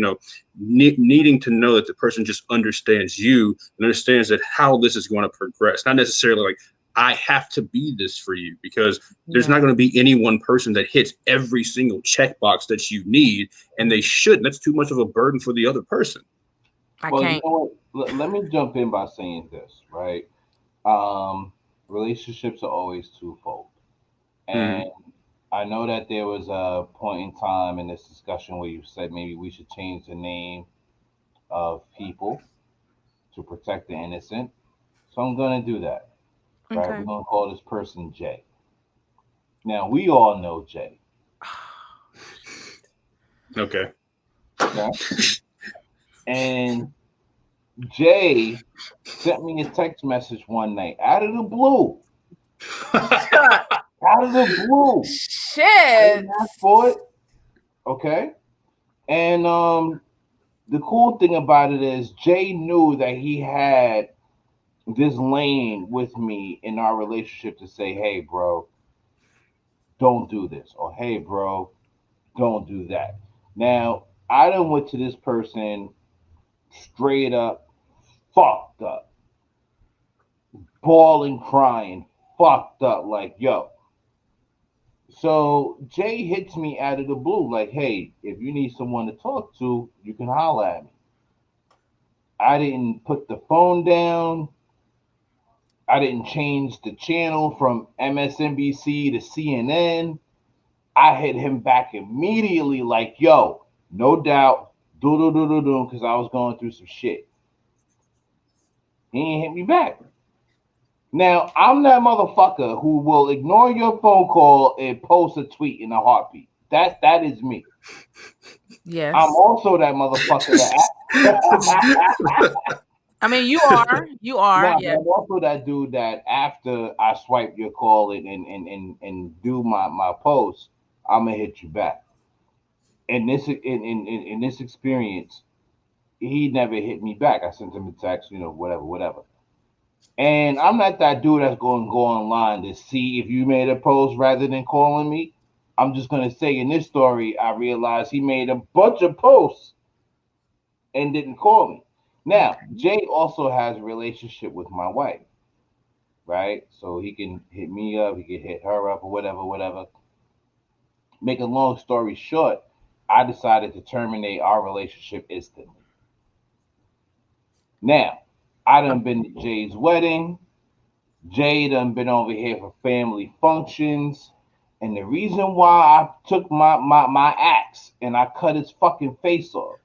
needing to know that the person just understands you and understands that how this is going to progress, not necessarily like I have to be this for you, because there's not going to be any one person that hits every single checkbox that you need, and they shouldn't. That's too much of a burden for the other person. Well, you know what? Let me jump in by saying this, right? Relationships are always twofold. And I know that there was a point in time in this discussion where you said maybe we should change the name of people to protect the innocent. So I'm going to do that, right? We're going to call this person Jay. Now, we all know Jay. Okay. And Jay sent me a text message one night out of the blue. Out of the blue. Shit. I didn't ask for it. Okay. And the cool thing about it is Jay knew that he had this lane with me in our relationship to say, hey, bro, don't do this. Or hey, bro, don't do that. Now, I done went to this person straight up fucked up, bawling, crying, fucked up, like, yo. So Jay hits me out of the blue, like, hey, if you need someone to talk to, you can holler at me. I didn't put the phone down. I didn't change the channel from MSNBC to CNN. I hit him back immediately, like, yo, no doubt, because I was going through some shit. He ain't hit me back. Now, I'm that motherfucker who will ignore your phone call and post a tweet in a heartbeat. That is me. Yes. I'm also that motherfucker that. I mean, you are. Nah, Yeah. I'm also that dude that after I swipe your call and do my post, I'm gonna hit you back. In this experience, he never hit me back. I sent him a text, whatever. And I'm not that dude that's going to go online to see if you made a post rather than calling me. I'm just going to say in this story, I realized he made a bunch of posts and didn't call me. Now, Jay also has a relationship with my wife, right? So he can hit me up, he can hit her up or whatever. make a long story short, I decided to terminate our relationship instantly. Now, I done been to Jay's wedding. Jay done been over here for family functions. And the reason why I took my axe and I cut his fucking face off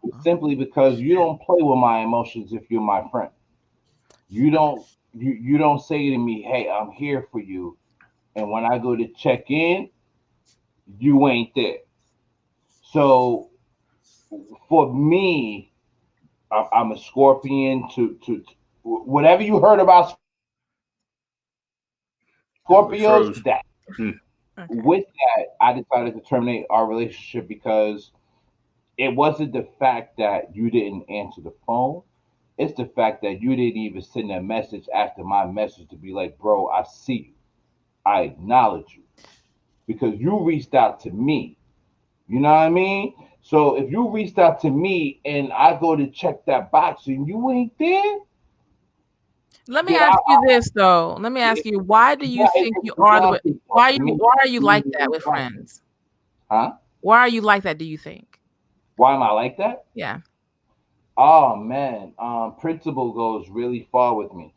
is simply because you don't play with my emotions if you're my friend. You don't say to me, hey, I'm here for you. And when I go to check in, you ain't there. So for me, I'm a Scorpion to whatever you heard about Scorpios, Froze. that. With that, I decided to terminate our relationship because it wasn't the fact that you didn't answer the phone. It's the fact that you didn't even send a message after my message to be like, bro, I see you. I acknowledge you. Because you reached out to me. You know what I mean? So if you reached out to me and I go to check that box and you ain't there, Let me then ask you this though. Let me ask you, why do you think you are the way? Why are you like that with friends? Huh? Why are you like that, do you think? Why am I like that? Yeah. Oh man, principle goes really far with me.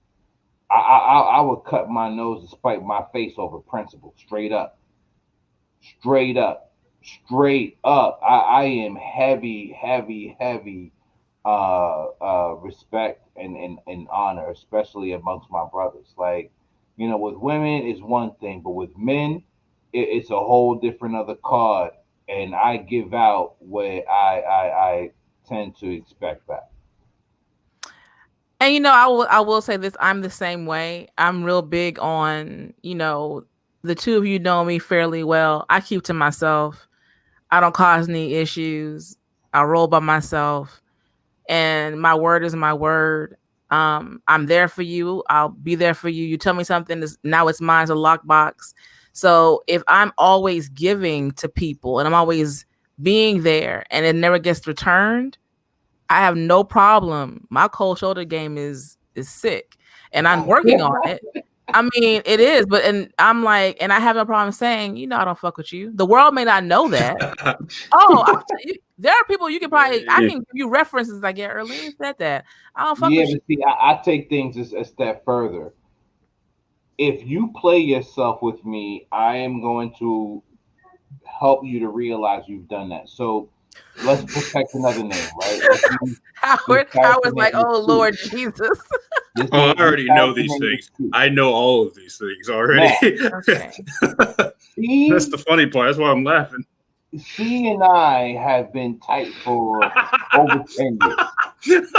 I would cut my nose and spite my face over principle, straight up, straight up, straight up. I am heavy, heavy, heavy respect and honor, especially amongst my brothers. Like, with women is one thing, but with men, it's a whole different other card. And I give out what I tend to expect back. And I will say this, I'm the same way. I'm real big on, the two of you know me fairly well. I keep to myself. I don't cause any issues. I roll by myself. And my word is my word. I'm there for you. I'll be there for you. You tell me something, now it's mine, it's a lockbox. So if I'm always giving to people and I'm always being there and it never gets returned, I have no problem. My cold shoulder game is sick, and I'm working on it. I mean, it is, and I'm like, and I have no problem saying, I don't fuck with you. The world may not know that. There are people you can probably, I can give you references like, yeah, Erlene said that. I don't fuck Yeah, with you. but see, I take things a step further. If you play yourself with me, I am going to help you to realize you've done that. So let's protect another name, right? Let's use this character Howard's like, name is oh Sue. Lord Jesus. I This already know character these name is things. Sue. I know all of these things already. Now, Okay. That's the funny part. That's why I'm laughing. she and I have been tight for over 10 years.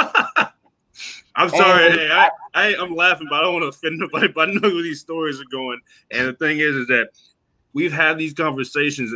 I'm sorry. And Hey, I'm laughing, but I don't want to offend nobody. But I know where these stories are going. And the thing is that we've had these conversations,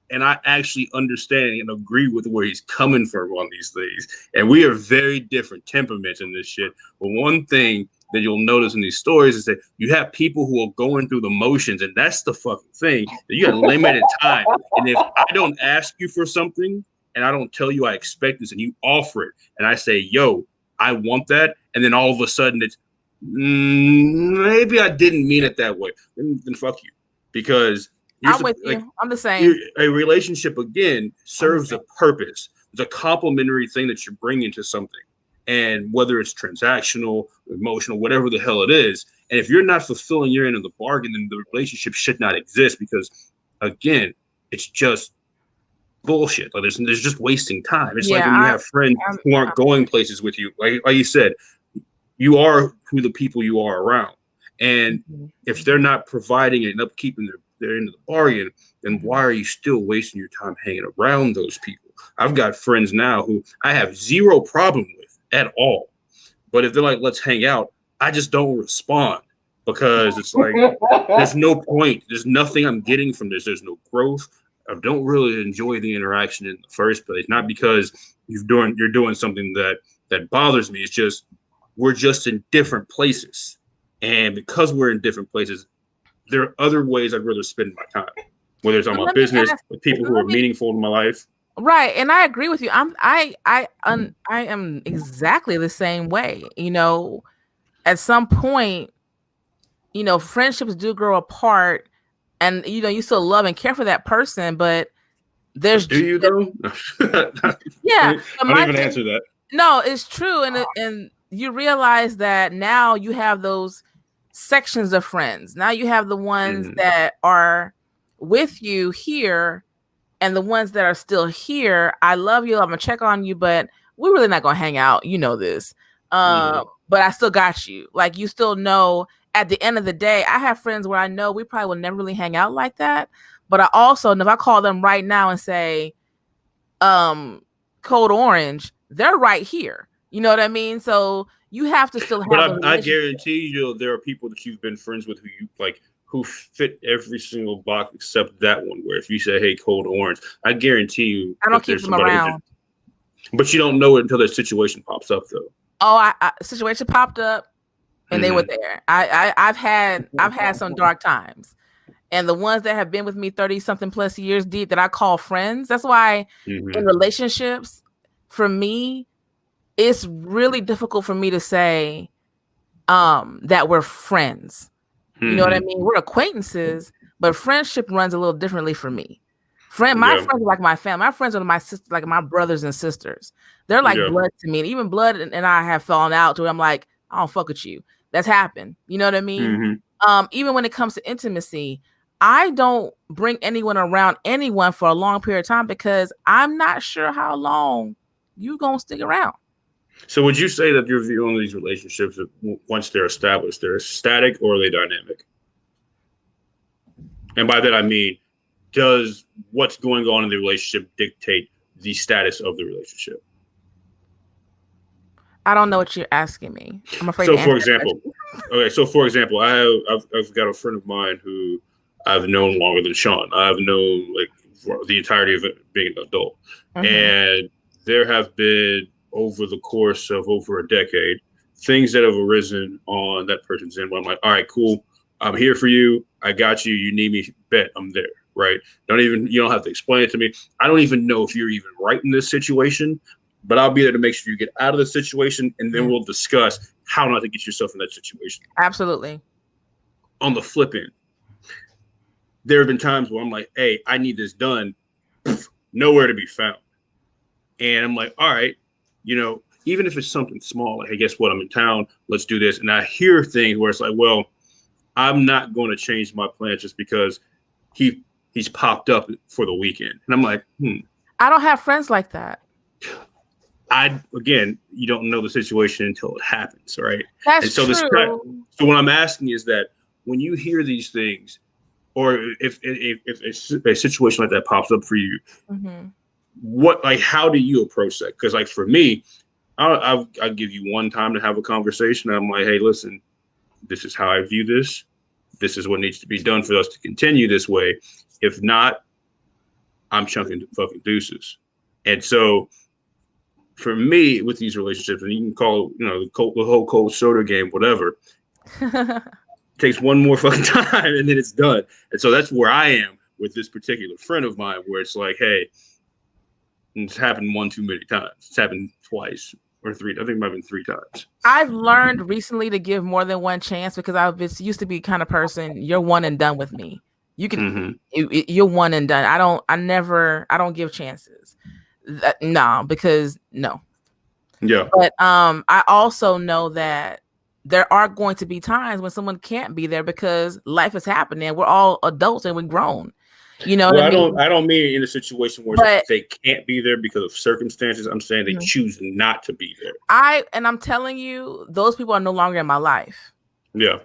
and I actually understand and agree with where he's coming from on these things. And we are very different temperaments in this shit. But one thing that you'll notice in these stories is that you have people who are going through the motions, and that's the fucking thing. That you got limited time. And if I don't ask you for something and I don't tell you I expect this and you offer it, and I say, yo, I want that, and then all of a sudden it's maybe I didn't mean it that way, then fuck you. Because I'm with you. I'm the same. a relationship again serves a purpose. It's a complementary thing that you're bringing to something, and whether it's transactional, emotional, whatever the hell it is. And if you're not fulfilling your end of the bargain, then the relationship should not exist because, again, it's just bullshit. Like there's just wasting time. It's like when you have friends who aren't going places with you. Like you said, you are who the people you are around, and if they're not providing and upkeeping their end of the bargain, then why are you still wasting your time hanging around those people? I've got friends now who I have zero problem with at all, but if they're like, let's hang out, I just don't respond because it's like there's no point. There's nothing I'm getting from this. There's no growth. I don't really enjoy the interaction in the first place. Not because you're doing something that bothers me. It's just we're just in different places, and because we're in different places, there are other ways I'd rather spend my time, whether it's on my business with people who are meaningful in my life. Right, and I agree with you. I am exactly the same way. At some point, friendships do grow apart, and you still love and care for that person, but there's do you though? Yeah, don't even answer that. No, it's true, and you realize that now you have those sections of friends. Now you have the ones that are with you here, and the ones that are still here. I love you. I'm gonna check on you, but we're really not gonna hang out. You know this. But I still got you. Like, you still know. At the end of the day, I have friends where I know we probably will never really hang out like that. But I also know if I call them right now and say, Code Orange, they're right here. You know what I mean? So you have to still have. But I guarantee you, there are people that you've been friends with who you like, who fit every single box except that one. Where if you say, "Hey, Code Orange," I guarantee you, I don't keep them around. But you don't know it until the situation pops up, though. Oh, situation popped up, and they were there. I've had some dark times, and the ones that have been with me 30-something plus years deep that I call friends. That's why in relationships, for me, it's really difficult for me to say that we're friends. You know what I mean? We're acquaintances, but friendship runs a little differently for me. My friends are like my family. My friends are my sisters, like my brothers and sisters. They're like blood to me. And even blood and I have fallen out to where I'm like, I don't fuck with you. That's happened. You know what I mean? Even when it comes to intimacy, I don't bring anyone around anyone for a long period of time because I'm not sure how long you gonna stick around. So would you say that your view on these relationships, that once they're established, they're static or are they dynamic? And by that I mean, does what's going on in the relationship dictate the status of the relationship? I don't know what you're asking me. I'm afraid. So, for example, I've got a friend of mine who I've known longer than Shon. I've known like for the entirety of it being an adult, and there have been over the course of over a decade things that have arisen on that person's end. Where I'm like, all right, cool. I'm here for you. I got you. You need me. Bet I'm there. Right. You don't have to explain it to me. I don't even know if you're even right in this situation, but I'll be there to make sure you get out of the situation. And then we'll discuss how not to get yourself in that situation. Absolutely. On the flip end, there have been times where I'm like, hey, I need this done. Nowhere to be found. And I'm like, all right, even if it's something small, like, hey, guess what? I'm in town. Let's do this. And I hear things where it's like, well, I'm not going to change my plan just because he's popped up for the weekend. And I'm like, I don't have friends like that. Again, you don't know the situation until it happens, right? That's true. So what I'm asking is that when you hear these things, or if a situation like that pops up for you, how do you approach that? Because like for me, I'll give you one time to have a conversation. I'm like, hey, listen, this is how I view this. This is what needs to be done for us to continue this way. If not, I'm chunking fucking deuces. And so for me, with these relationships, and you can call the whole cold shoulder game, whatever, takes one more fucking time and then it's done. And so that's where I am with this particular friend of mine, where it's like, hey, it's happened one too many times. It's happened twice or three. I think it might have been 3 times. I've learned recently to give more than one chance because I used to be kind of person, you're one and done with me. You can, you're one and done. I don't give chances. Because no. Yeah. But I also know that there are going to be times when someone can't be there because life is happening. We're all adults and we're grown. You know what I mean? I don't mean in a situation where they can't be there because of circumstances. I'm saying they choose not to be there. I'm telling you, those people are no longer in my life. Yeah.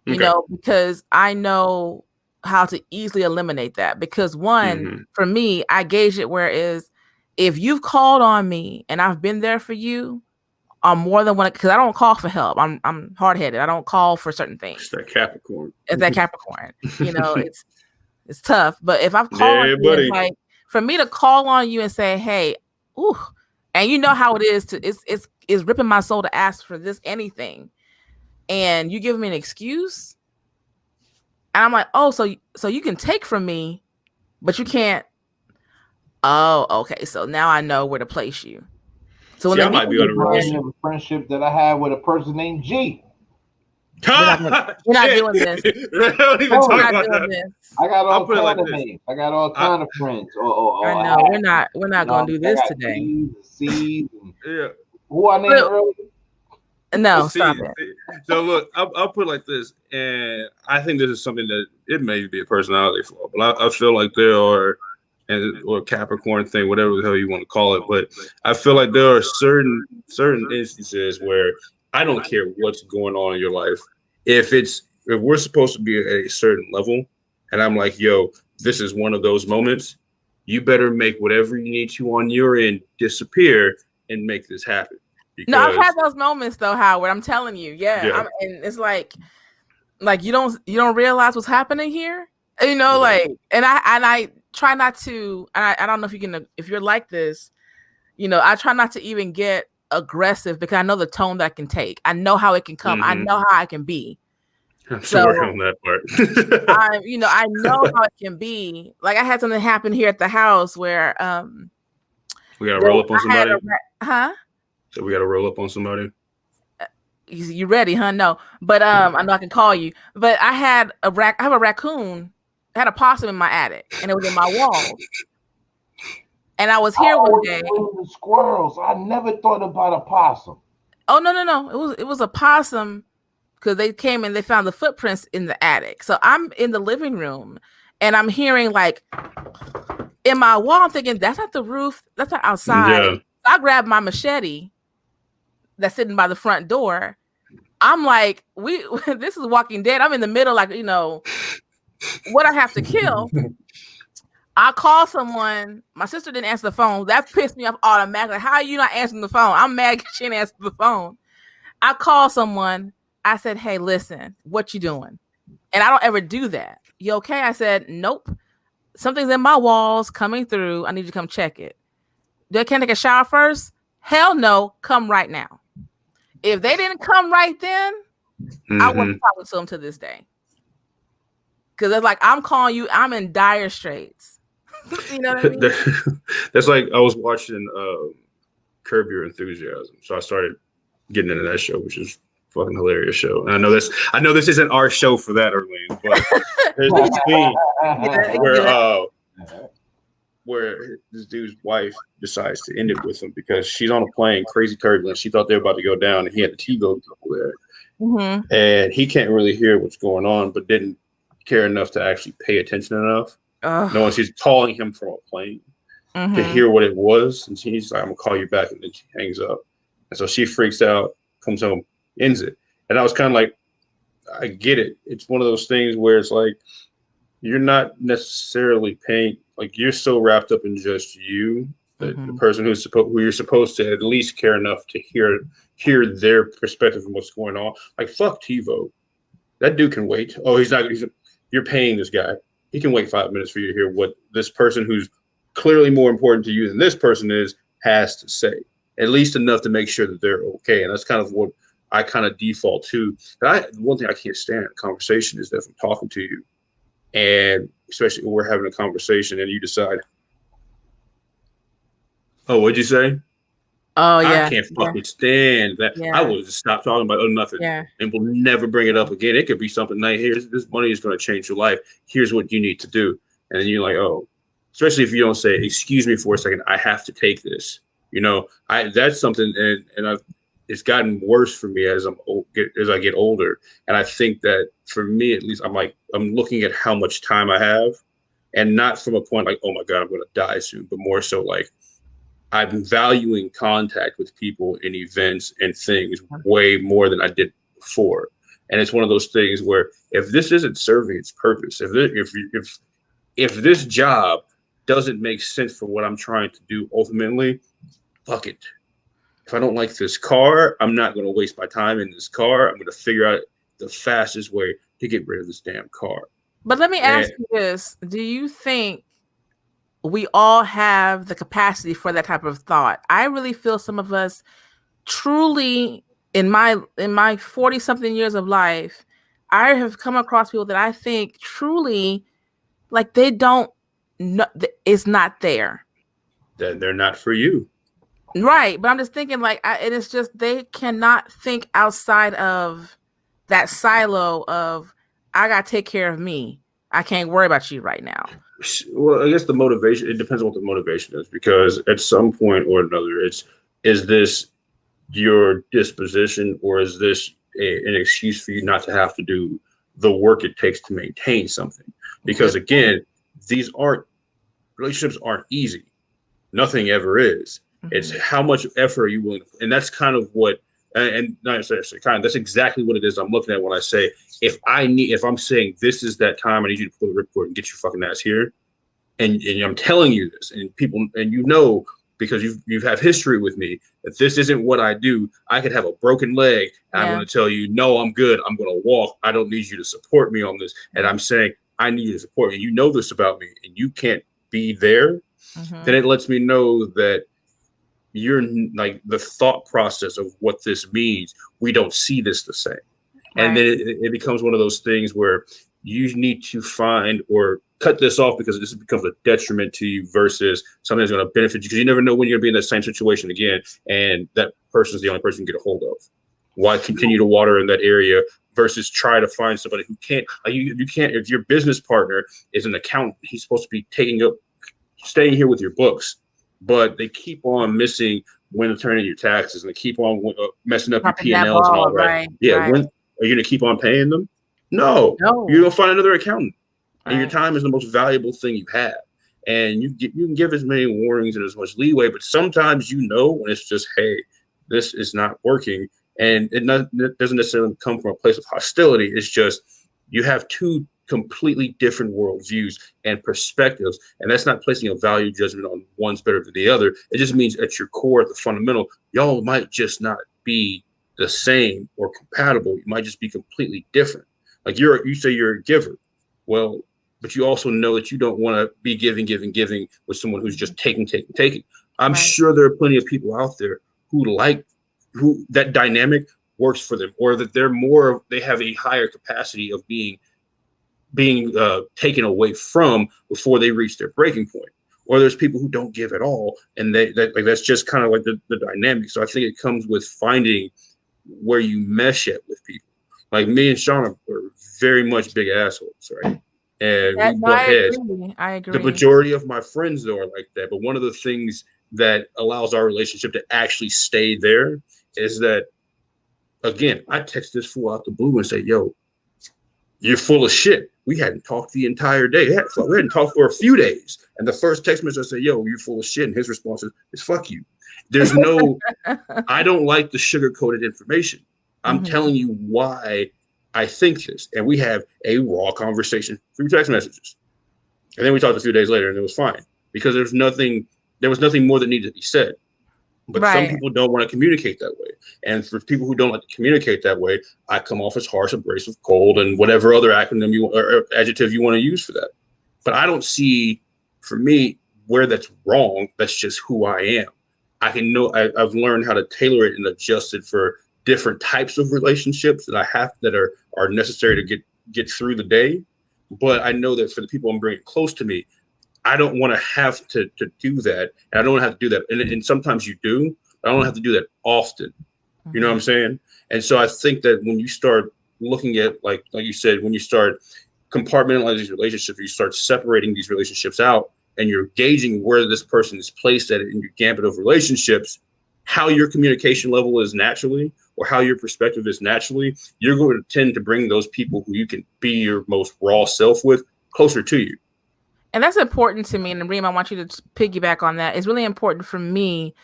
Okay. Because I know how to easily eliminate that. Because one, for me, I gauge it where is if you've called on me and I've been there for you, I'm more than one, because I don't call for help. I'm hard-headed. I don't call for certain things. It's that Capricorn. It's tough. But if I've called on you, like for me to call on you and say, hey, ooh, and you know how it is it's ripping my soul to ask for this anything. And you give me an excuse. And I'm like, oh, so you can take from me, but you can't. Oh, okay. So now I know where to place you. So I might be on a friendship that I had with a person named G. We're not doing this. Don't even talk about that. This. I got all kind kind of names. I got all kind of friends. I know we're not going to do this today. C's Yeah. Who I named earlier? No, Well, stop it. So look, I'll put it like this, and I think this is something that it may be a personality flaw, but I feel like there are, or Capricorn thing, whatever the hell you want to call it, but I feel like there are certain instances where I don't care what's going on in your life. If we're supposed to be at a certain level, and I'm like, yo, this is one of those moments, you better make whatever you need to on your end disappear and make this happen. No, I've had those moments though, Howard. I'm telling you, Yeah. And it's like you don't realize what's happening here, you know, like, and I try not to. I don't know if you're like this, you know, I try not to even get aggressive because I know the tone that I can take. I know how it can come. I know how I can be. I'm still working on that part. I know how it can be. Like I had something happen here at the house where we gotta roll up on somebody. So we got to roll up on somebody. You ready, huh? No, but I know I can call you. But I have a raccoon. I had a possum in my attic, and it was in my wall. And I was here one day. Squirrels. I never thought about a possum. Oh no! It was a possum because they came and they found the footprints in the attic. So I'm in the living room, and I'm hearing like in my wall. I'm thinking that's not the roof. That's not outside. Yeah. So I grabbed my machete that's sitting by the front door. I'm like, this is Walking Dead. I'm in the middle, like, you know, what I have to kill. I call someone. My sister didn't answer the phone. That pissed me off automatically. How are you not answering the phone? I'm mad she didn't answer the phone. I call someone. I said, hey, listen, what you doing? And I don't ever do that. You okay? I said, nope. Something's in my walls coming through. I need you to come check it. They can't take a shower first? Hell no. Come right now. If they didn't come right then, I wouldn't talk to them to this day. Because it's like, I'm calling you, I'm in dire straits. You know what I mean? That's like, I was watching Curb Your Enthusiasm. So I started getting into that show, which is a fucking hilarious show. And I know this isn't our show for that, Erlene, but there's this scene where this dude's wife decides to end it with him because she's on a plane, crazy turbulence. She thought they were about to go down, and he had the TiVo there. And he can't really hear what's going on, but didn't care enough to actually pay attention enough. Knowing she's calling him from a plane to hear what it was. And he's like, I'm going to call you back. And then she hangs up. And so she freaks out, comes home, ends it. And I was kind of like, I get it. It's one of those things where it's like, you're not necessarily paying, like you're so wrapped up in just you, the person who you're supposed to at least care enough to hear their perspective of what's going on. Like, fuck TiVo. That dude can wait. Oh, you're paying this guy. He can wait 5 minutes for you to hear what this person who's clearly more important to you than this person has to say. At least enough to make sure that they're okay. And that's kind of what I kind of default to. One thing I can't stand in a conversation is that if I'm talking to you, and especially when we're having a conversation and you decide, oh, what'd you say? Oh, yeah. I can't fucking stand that. Yeah. I will just stop talking about nothing and will never bring it up again. It could be something like, this money is going to change your life. Here's what you need to do. And then you're like, oh, especially if you don't say, excuse me for a second, I have to take this. You know, that's something, and it's gotten worse for me as I get older. And I think that for me, at least, I'm looking at how much time I have, and not from a point like, oh my God, I'm going to die soon, but more so like I'm valuing contact with people and events and things way more than I did before. And it's one of those things where if this isn't serving its purpose, if this job doesn't make sense for what I'm trying to do ultimately, fuck it. If I don't like this car, I'm not going to waste my time in this car. I'm going to figure out the fastest way to get rid of this damn car. But let me ask you this. Do you think we all have the capacity for that type of thought? I really feel some of us truly, in my 40-something years of life, I have come across people that I think truly, like, they don't know, it's not there. That they're not for you. Right. But I'm just thinking, like, it is just, they cannot think outside of that silo of I got to take care of me. I can't worry about you right now. Well, I guess the motivation, it depends on what the motivation is, because at some point or another, is this your disposition, or is this an excuse for you not to have to do the work it takes to maintain something? Because again, relationships aren't easy. Nothing ever is. Mm-hmm. It's how much effort are you willing to put, and that's kind of what, and not necessarily kind of, that's exactly what it is I'm looking at when I say, if I'm saying this is that time, I need you to pull the ripcord and get your fucking ass here. And I'm telling you this, and people, and because you've had history with me, that this isn't what I do. I could have a broken leg, and I'm going to tell you, no, I'm good. I'm going to walk. I don't need you to support me on this. And I'm saying, I need you to support me. You know this about me, and you can't be there. Mm-hmm. Then it lets me know that you're like, the thought process of what this means, we don't see this the same. Right. And then it becomes one of those things where you need to find or cut this off, because this becomes a detriment to you versus something that's going to benefit you, because you never know when you're going to be in the same situation again, and that person is the only person you get a hold of. Why continue to water in that area versus try to find somebody who can't? You can't. If your business partner is an accountant, he's supposed to be staying here with your books, but they keep on missing when to turn in your taxes, and they keep on messing up your P&Ls and all that. Right. Yeah. Right. When are you going to keep on paying them? No. You're going to find another accountant. Right. And your time is the most valuable thing you have. And you can give as many warnings and as much leeway, but sometimes when it's just, hey, this is not working. And it doesn't necessarily come from a place of hostility. It's just, you have two completely different worldviews and perspectives. And that's not placing a value judgment on one's better than the other. It just means at your core, at the fundamental, y'all might just not be the same or compatible. You might just be completely different. Like you say you're a giver. Well, but you also know that you don't want to be giving with someone who's just taking. I'm sure there are plenty of people out there who that dynamic works for them, or that they have a higher capacity of being taken away from before they reach their breaking point. Or there's people who don't give at all, and that's just kind of like the dynamic. So I think it comes with finding where you mesh it with people. Like me and Sean are very much big assholes, right? And we butt heads. I agree. The majority of my friends, though, are like that. But one of the things that allows our relationship to actually stay there is that, again, I text this fool out the blue and say, yo, you're full of shit. We hadn't talked the entire day. We hadn't talked for a few days. And the first text message, I say, yo, you're full of shit. And his response is fuck you. There's no, I don't like the sugar-coated information. I'm telling you why I think this. And we have a raw conversation through text messages. And then we talked a few days later, and it was fine, because there was nothing more that needed to be said. But some people don't want to communicate that way. And for people who don't like to communicate that way, I come off as harsh, abrasive, cold, and whatever other acronym or adjective you want to use for that. But I don't see, for me, where that's wrong. That's just who I am. I've learned how to tailor it and adjust it for different types of relationships that are necessary to get through the day. But I know that for the people I'm bringing close to me, I don't want to have to do that. And I don't have to do that. And sometimes you do. I don't have to do that often. You know what I'm saying? And so I think that when you start looking at, like you said, when you start compartmentalizing these relationships, you start separating these relationships out, and you're gauging where this person is placed at in your gambit of relationships, how your communication level is naturally, or how your perspective is naturally, you're going to tend to bring those people who you can be your most raw self with closer to you. And that's important to me. And Reem, I want you to piggyback on that. It's really important for me.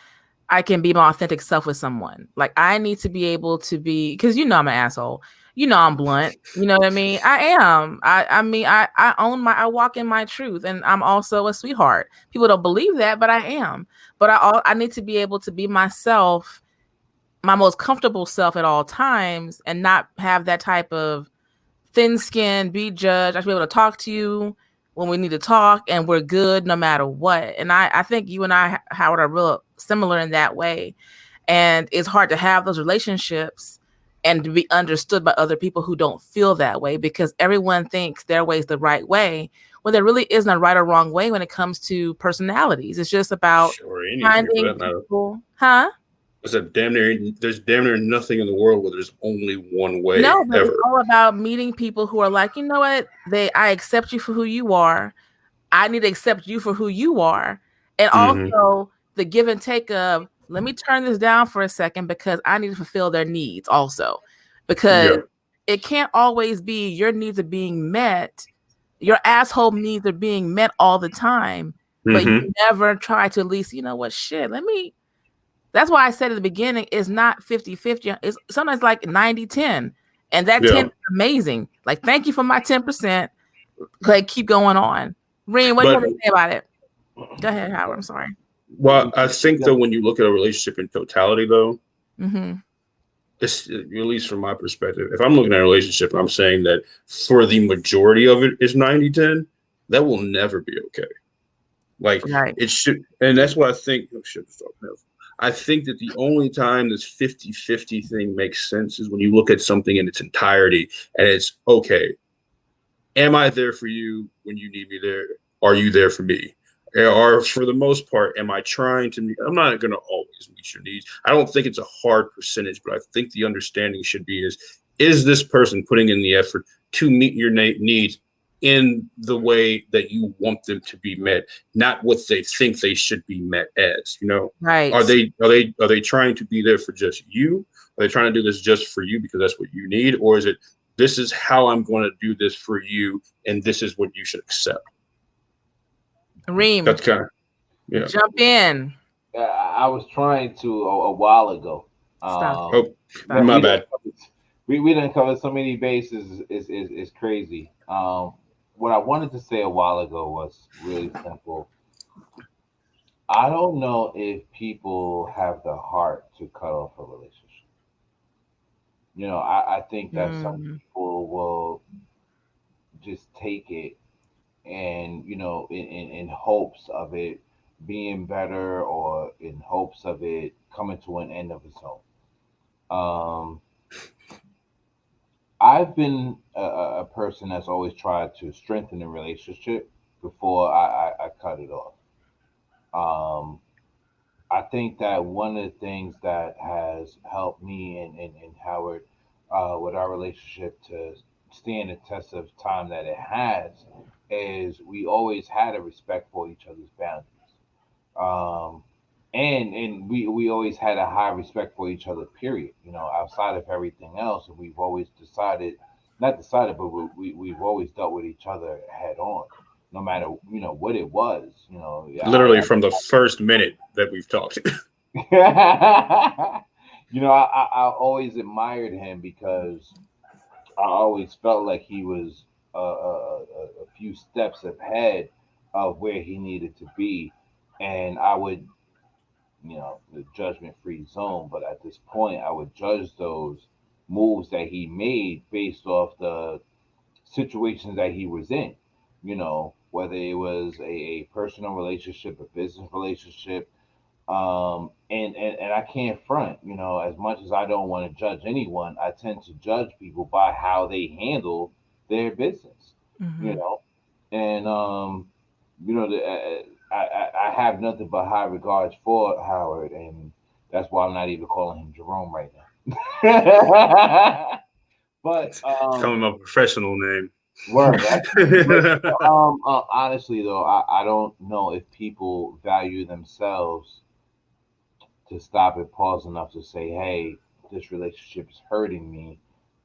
I can be my authentic self with someone. Like, I need to be able to be, because I'm an asshole. I'm blunt. You know what I mean? I am. I walk in my truth, and I'm also a sweetheart. People don't believe that, but I am. But I need to be able to be myself, my most comfortable self at all times, and not have that type of thin skin, be judged. I should be able to talk to you when we need to talk, and we're good no matter what. And I think you and I, Howard, are real similar in that way. And it's hard to have those relationships and to be understood by other people who don't feel that way, because everyone thinks their way is the right way, when there really isn't a right or wrong way when it comes to personalities. It's just about finding people. Huh? I said there's damn near nothing in the world where there's only one way No, but it's ever. all about meeting people who are like, you know what? I accept you for who you are. I need to accept you for who you are. And Mm-hmm. also the give and take of, let me turn this down for a second because I need to fulfill their needs also. Because Yeah. it can't always be your needs are being met, your asshole needs are being met all the time, but you Mm-hmm. never try to at least, you know what, shit, that's why I said at the beginning, it's not 50-50. It's sometimes like 90-10. And that 10 Yeah. is amazing. Like, thank you for my 10%. Like, keep going on. Reem, what do you But have to say about it? Go ahead, Howard. I'm sorry. well, I think though when you look at a relationship in totality, though, Mm-hmm. it's, at least from my perspective, if I'm looking at a relationship and I'm saying that for the majority of it is 90-10, that will never be okay. Like Right. it should, and that's why I think, oh shit, I think that the only time this 50-50 thing makes sense is when you look at something in its entirety and it's okay. Am I there for you when you need me there? Are you there for me? Or for the most part, am I trying to meet? I'm not going to always meet your needs. I don't think it's a hard percentage, but I think the understanding should be is this person putting in the effort to meet your needs in the way that you want them to be met, not what they think they should be met as, you know? Right. Are they trying to be there for just you? Are they trying to do this just for you because that's what you need? Or is it this is how I'm going to do this for you, and this is what you should accept. Reem, That's kind of yeah. jump in. I was trying to a while ago. Stop it. Um, Oh, man, Stop my it. bad. we didn't cover so many bases. Is crazy. What I wanted to say a while ago was really simple. I don't know if people have the heart to cut off a relationship. I think that some Mm, people will just take it and in hopes of it being better or in hopes of it coming to an end of its own. um I've been a person that's always tried to strengthen a relationship before I cut it off. um I think that one of the things that has helped me and Howard with our relationship to stand the test of time that it has is we always had a respect for each other's boundaries. Um, and we always had a high respect for each other, period, outside of everything else. And we've always decided, not decided, but we've always dealt with each other head on, no matter, what it was. Literally from the first minute that we've talked. I always admired him because I always felt like he was a few steps ahead of where he needed to be. And I would, the judgment free zone, but at this point, I would judge those moves that he made based off the situations that he was in, whether it was a personal relationship, a business relationship. And I can't front, as much as I don't want to judge anyone, I tend to judge people by how they handle their business, you mm-hmm. know, and I have nothing but high regards for Howard, and that's why I'm not even calling him Jerome right now. But Calling him a professional name. word, right? But honestly though, I don't know if people value themselves to stop and pause enough to say, "Hey, this relationship is hurting me.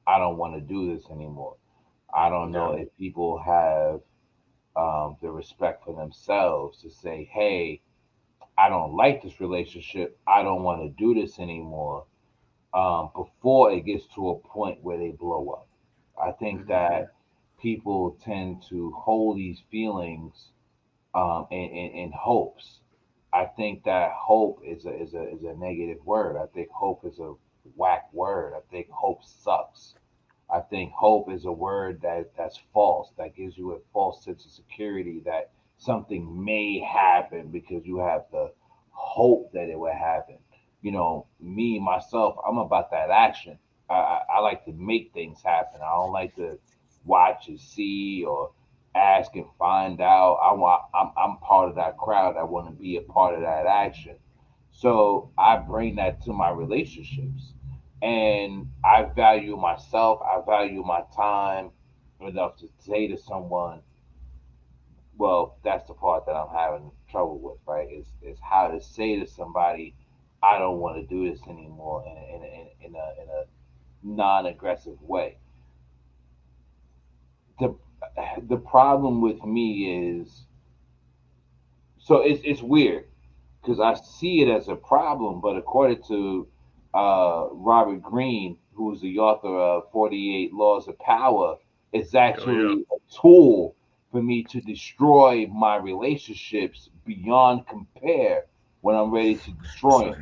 I don't want to do this anymore." I don't know Yeah. if people have the respect for themselves to say, "Hey, I don't like this relationship. I don't want to do this anymore." Before it gets to a point where they blow up. I think Mhm. that people tend to hold these feelings in hopes. I think that hope is a negative word. I think hope is a whack word. I think hope sucks. I think hope is a word that's false, that gives you a false sense of security that something may happen because you have the hope that it will happen. Me myself, I'm about that action. I like to make things happen. I don't like to watch and see or ask and find out. I'm part of that crowd. I want to be a part of that action. So I bring that to my relationships. And I value myself, I value my time enough to say to someone, well, that's the part that I'm having trouble with, right? Is how to say to somebody, I don't want to do this anymore in a non-aggressive way. The the problem with me is, so it's weird because I see it as a problem, but according to Robert Greene, who is the author of 48 Laws of Power, it's Oh yeah. actually a tool for me to destroy my relationships beyond compare when I'm ready to destroy So, them.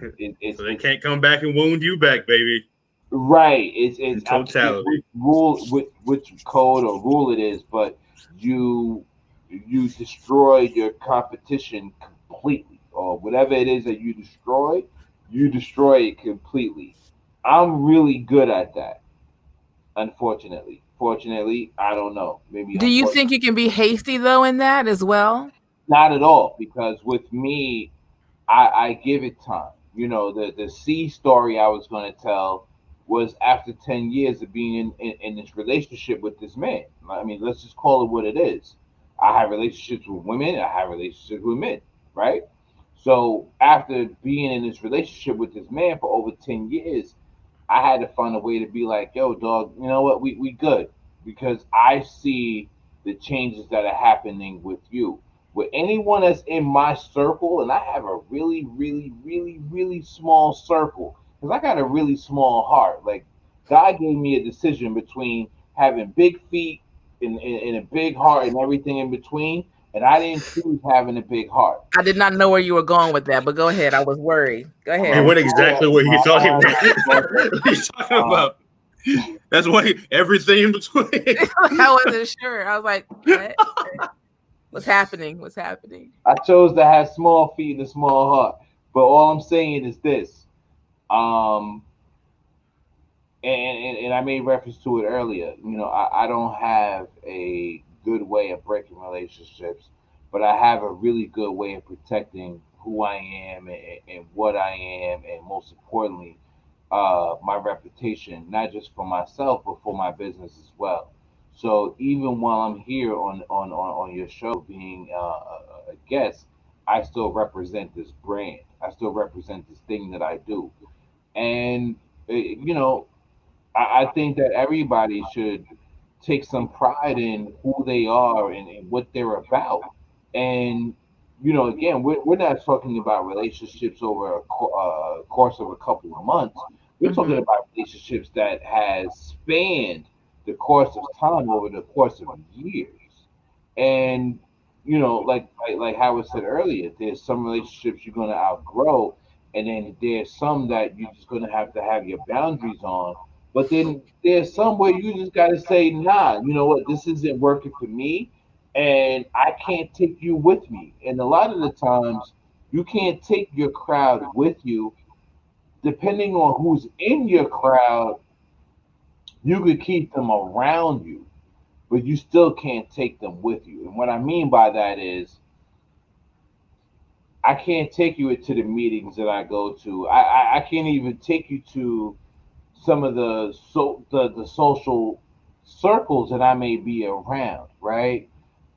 so they can't come back and wound you back, baby, Right. in It's I forget totality. which code or rule it is, but you you destroy your competition completely, or whatever it is that you destroy it completely. I'm really good at that. Unfortunately, fortunately, I don't know. Maybe Do you unfortunately, think you can be hasty though in that as well? not at all. Because with me, I give it time. You know, the C story I was going to tell was after 10 years of being in this relationship with this man. I mean, let's just call it what it is. I have relationships with women, I have relationships with men, right? So after being in this relationship with this man for over 10 years, I had to find a way to be like, yo, dog, you know what? We good because I see the changes that are happening with you. With anyone that's in my circle, and I have a really, really, really, really small circle because I got a really small heart. Like, God gave me a decision between having big feet and a big heart and everything in between, and I didn't choose having a big heart. I did not know where you were going with that, but go ahead. I was worried. Go He ahead. went exactly where he thought he went. Well, What are you talking um, about? That's why everything in between. I wasn't sure. I was like, what? What's happening? What's happening? I chose to have small feet and a small heart. But all I'm saying is this. Um, and I made reference to it earlier. You know, I don't have a good way of breaking relationships, but I have a really good way of protecting who I am and what I am, and most importantly, my reputation, not just for myself, but for my business as well. So even while I'm here on your show being a guest, I still represent this brand. I still represent this thing that I do. And, you know, I think that everybody should take some pride in who they are and what they're about. And you know, again, we're not talking about relationships over a course of a couple of months. We're talking Hmm. about relationships that has spanned the course of time over the course of years. And you know, like Howard said earlier, there's some relationships you're going to outgrow, and then there's some that you're just going to have your boundaries on. But then there's some where you just got to say, nah, you know what, this isn't working for me, and I can't take you with me. And a lot of the times, you can't take your crowd with you. Depending on who's in your crowd, you could keep them around you, but you still can't take them with you. And what I mean by that is, I can't take you to the meetings that I go to. I can't even take you to some of the social circles that I may be around, right?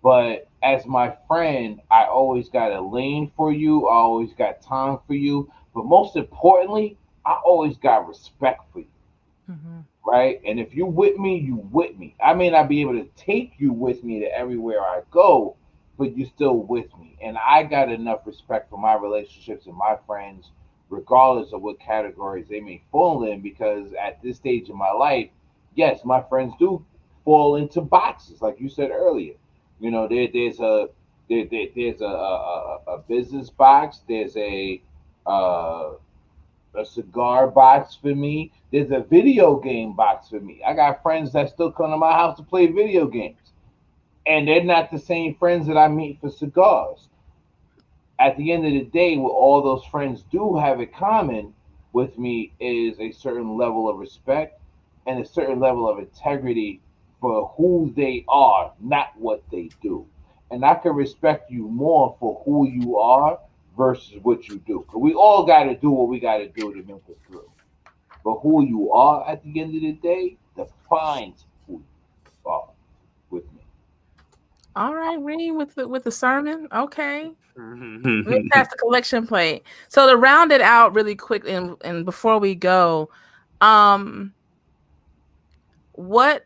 But as my friend, I always got a lane for you. I always got time for you. But most importantly, I always got respect for you, Hmm. right? And if you with me, you with me. I may not be able to take you with me to everywhere I go, but you still with me. And I got enough respect for my relationships and my friends, regardless of what categories they may fall in, because at this stage of my life, yes, my friends do fall into boxes, like you said earlier. You know, there's a business box, there's uh, a cigar box for me. There's a video game box for me. I got friends that still come to my house to play video games, and they're not the same friends that I meet for cigars. At the end of the day, what all those friends do have in common with me is a certain level of respect and a certain level of integrity for who they are, not what they do. And I can respect you more for who you are versus what you do. Because we all got to do what we got to do to make it through. But who you are at the end of the day defines who you are with me. All right, Reem with the sermon. Okay. Let me pass the collection plate. So to round it out really quick and before we go, um, what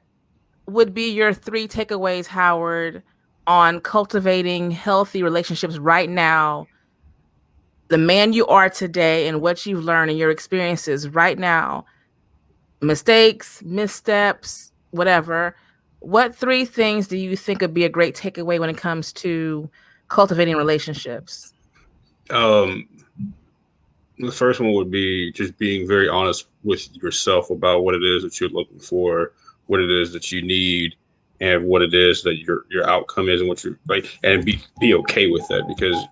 would be your three takeaways, Howard, on cultivating healthy relationships right now? The man you are today and what you've learned and your experiences right now, mistakes, missteps, whatever. What three things do you think would be a great takeaway when it comes to cultivating relationships? um, the first one would be just being very honest with yourself about what it is that you're looking for, what it is that you need, and what it is that your outcome is, and what you're like, and be okay with that because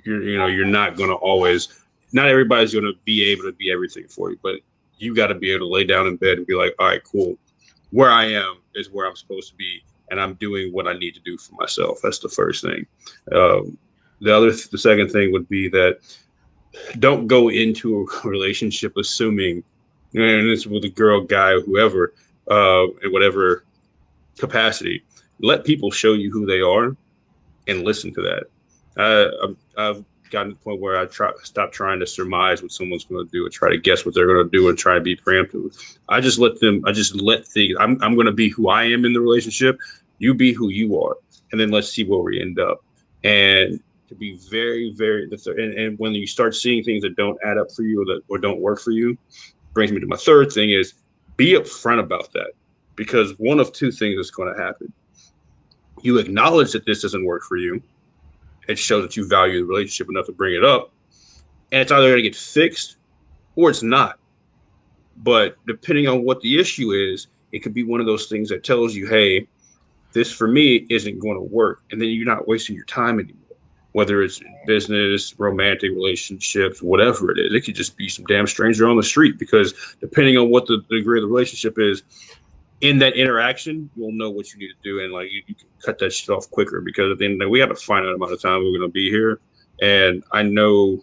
you're not gonna always, not everybody's gonna be able to be everything for you, but you got to be able to lay down in bed and be like, all right, cool, where I am is where I'm supposed to be, and I'm doing what I need to do for myself. That's the first thing. Um, the second thing would be that don't go into a relationship assuming, and it's with a girl, guy, whoever, in whatever capacity. Let people show you who they are and listen to that. I've gotten to the point where stop trying to surmise what someone's going to do and try to guess what they're going to do and try to be preemptive. I just let things, I'm going to be who I am in the relationship. You be who you are. And then let's see where we end up. And to be very, very, and when you start seeing things that don't add up for you or don't work for you, brings me to my third thing is be upfront about that because one of two things is going to happen. You acknowledge that this doesn't work for you. It shows that you value the relationship enough to bring it up. And it's either going to get fixed or it's not. But depending on what the issue is, it could be one of those things that tells you, hey, this for me isn't going to work. And then you're not wasting your time anymore. Whether it's business, romantic relationships, whatever it is, it could just be some damn stranger on the street because depending on what the degree of the relationship is, in that interaction, you'll know what you need to do, and like you can cut that shit off quicker because at the end of the day, we have a finite amount of time we're going to be here, and I know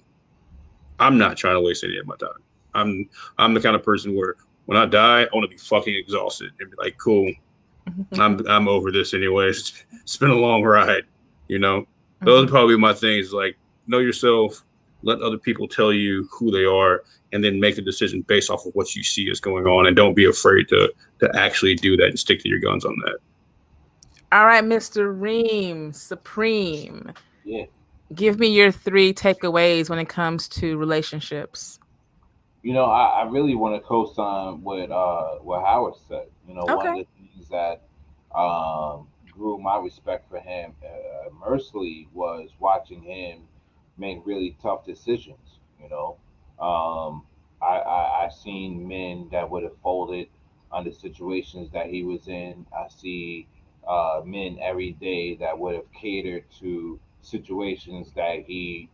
I'm not trying to waste any of my time. I'm the kind of person where when I die, I want to be fucking exhausted and be like, cool, I'm over this anyways. It's been a long ride, you know. Those are probably my things. Like know yourself, let other people tell you who they are, and then make a decision based off of what you see is going on, and don't be afraid to actually do that and stick to your guns on that. All right, Mr. Reem Supreme. Yeah. Give me your three takeaways when it comes to relationships. I really want to co-sign what Howard said. One of Okay. the things that grew my respect for him immensely was watching him make really tough decisions. I seen men that would have folded under situations that he was in. I see men every day that would have catered to situations that he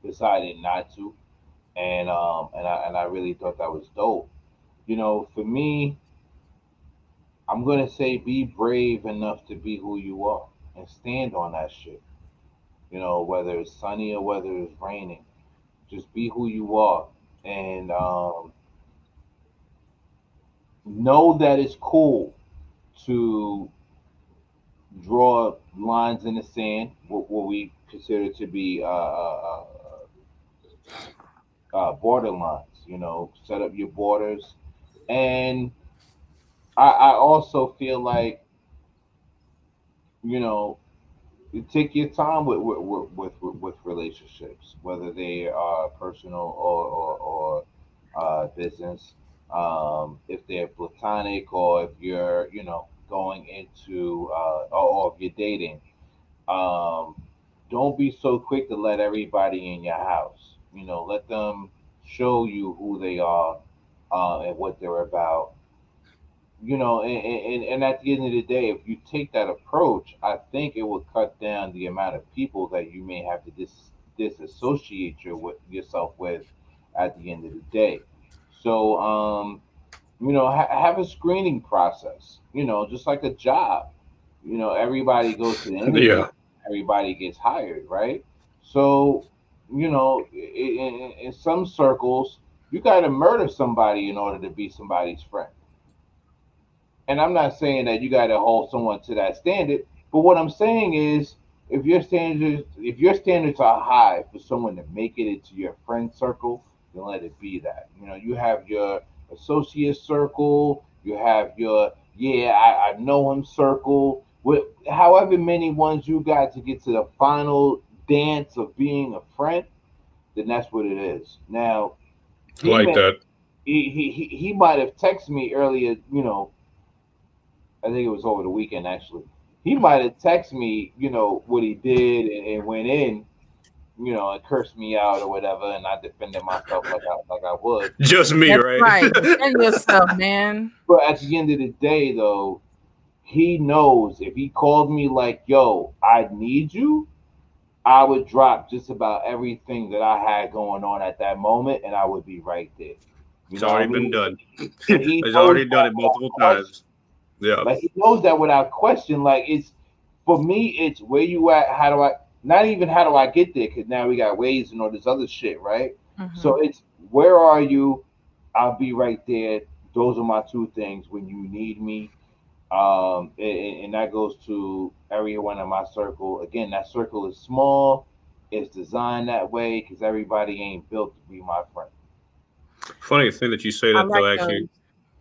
decided not to, and I really thought that was dope. For me, I'm gonna say be brave enough to be who you are and stand on that shit. Whether it's sunny or whether it's raining, just be who you are, and know that it's cool to draw lines in the sand, what we consider to be border lines. Set up your borders, and I also feel like you know you take your time with relationships, whether they are personal or business. If they're platonic or if you're going into or if you're dating, um, don't be so quick to let everybody in your house. Let them show you who they are and what they're about. And at the end of the day, if you take that approach, I think it will cut down the amount of people that you may have to disassociate yourself with at the end of the day. So, have a screening process, just like a job. Everybody goes to the interview, Yeah. everybody gets hired, right? So, in some circles, you got to murder somebody in order to be somebody's friend. And I'm not saying that you got to hold someone to that standard, but what I'm saying is, if your standards are high for someone to make it into your friend circle, then let it be that. You have your associate circle, you have your yeah, I know him circle. With however many ones you got to get to the final dance of being a friend, then that's what it is. Now I he like may that. he might have texted me earlier. I think it was over the weekend actually. He might have texted me, what he did and went in, and cursed me out or whatever, and I defended myself like I would. Just me, That's right? right. Defend yourself, man. But at the end of the day, though, he knows if he called me like, "Yo, I need you," I would drop just about everything that I had going on at that moment, and I would be right there. You It's know what I already been mean? done. And he He's knows already done that it without multiple question. times. Yeah. Like he knows that without question. Like it's for me, it's where you at. How do I? Not even how do I get there? Because now we got ways and all this other shit, right? Hmm. So it's where are you? I'll be right there. Those are my two things when you need me. And that goes to everyone in my circle. Again, that circle is small. It's designed that way because everybody ain't built to be my friend. Funny thing that you say I that like though. Actually, those.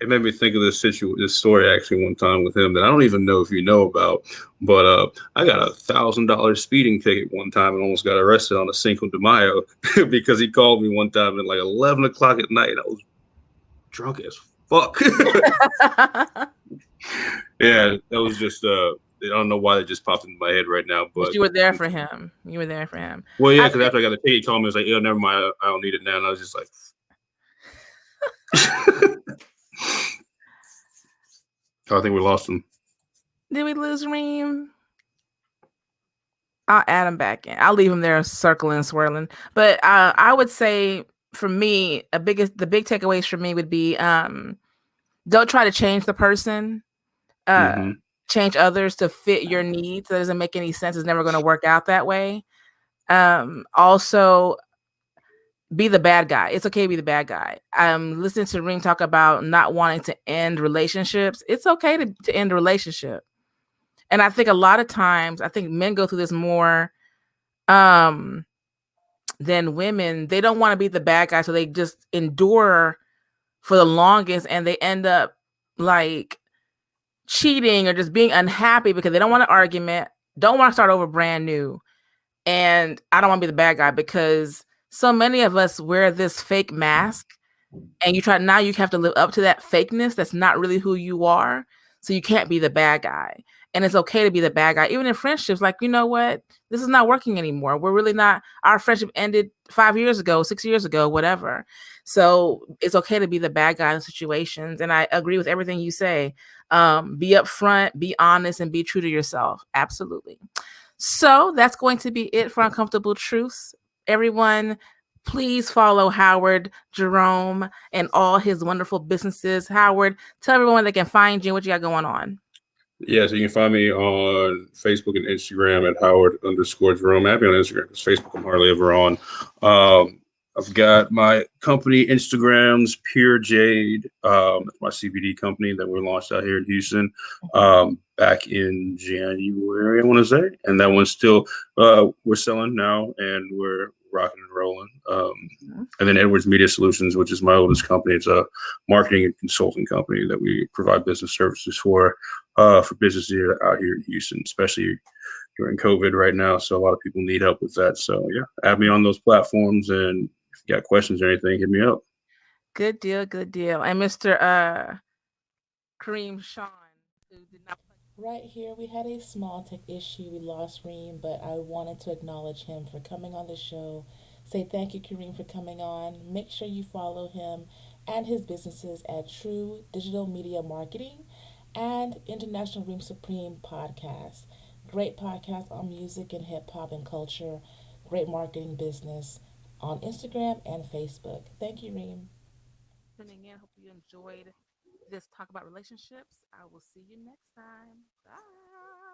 it made me think of this story actually one time with him that I don't even know if you know about. But I got $1,000 speeding ticket one time and almost got arrested on a Cinco de Mayo because he called me one time at like 11 o'clock at night. And I was drunk as fuck. Yeah, that was just I don't know why that just popped into my head right now, But but you were there for him. You were there for him. well, yeah, I because think after I got the ticket, he called me. He was like, "Yeah, never mind. I don't need it now." And I was just like, I think we lost him. did we lose Reem? I'll add him back in. I'll leave him there circling, swirling. But I would say for me, the big takeaways for me would be don't try to change the person, uh, Hmm. change others to fit your needs. That doesn't make any sense. It's never going to work out that way. Also, be the bad guy. It's okay to be the bad guy. Listening to Reem talk about not wanting to end relationships. It's okay to end a relationship. And I think a lot of times, I think men go through this more um than women. They don't want to be the bad guy, so they just endure for the longest and they end up like cheating or just being unhappy because they don't want an argument, don't want to start over brand new. And I don't want to be the bad guy because so many of us wear this fake mask and you have to live up to that fakeness that's not really who you are. So you can't be the bad guy. And it's okay to be the bad guy, even in friendships. Like, you know what? This is not working anymore. We're really not, our friendship ended 5 years ago, 6 years ago, whatever. So it's okay to be the bad guy in situations. And I agree with everything you say. Be upfront, be honest, and be true to yourself. Absolutely. So that's going to be it for Uncomfortable Truths. Everyone, please follow Howard Jerome and all his wonderful businesses. Howard, tell everyone where they can find you and what you got going on. Yeah, so you can find me on Facebook and Instagram at Howard_Jerome. Happy on Instagram because Facebook I'm hardly ever on. Um, I've got my company Instagrams, PureJayde. That's my CBD company that we launched out here in Houston back in January, I want to say. And that one's still, we're selling now and we're rocking and rolling. Mhm. And then Edwards Media Solutions, which is my oldest company. It's a marketing and consulting company that we provide business services for businesses out here in Houston, especially during COVID right now. So a lot of people need help with that. So yeah, add me on those platforms, and if you got questions or anything, hit me up. Good deal, good deal. And Mr. Kareem Shon, who did not play. Right here, we had a small tech issue. We lost Reem, but I wanted to acknowledge him for coming on the show. Say thank you, Kareem, for coming on. Make sure you follow him and his businesses at True Digital Media Marketing and International Reem Supreme Podcast. Great podcast on music and hip hop and culture. Great marketing business on Instagram and Facebook. Thank you, Reem. Tuning in. Hope you enjoyed this talk about relationships. I will see you next time. Bye.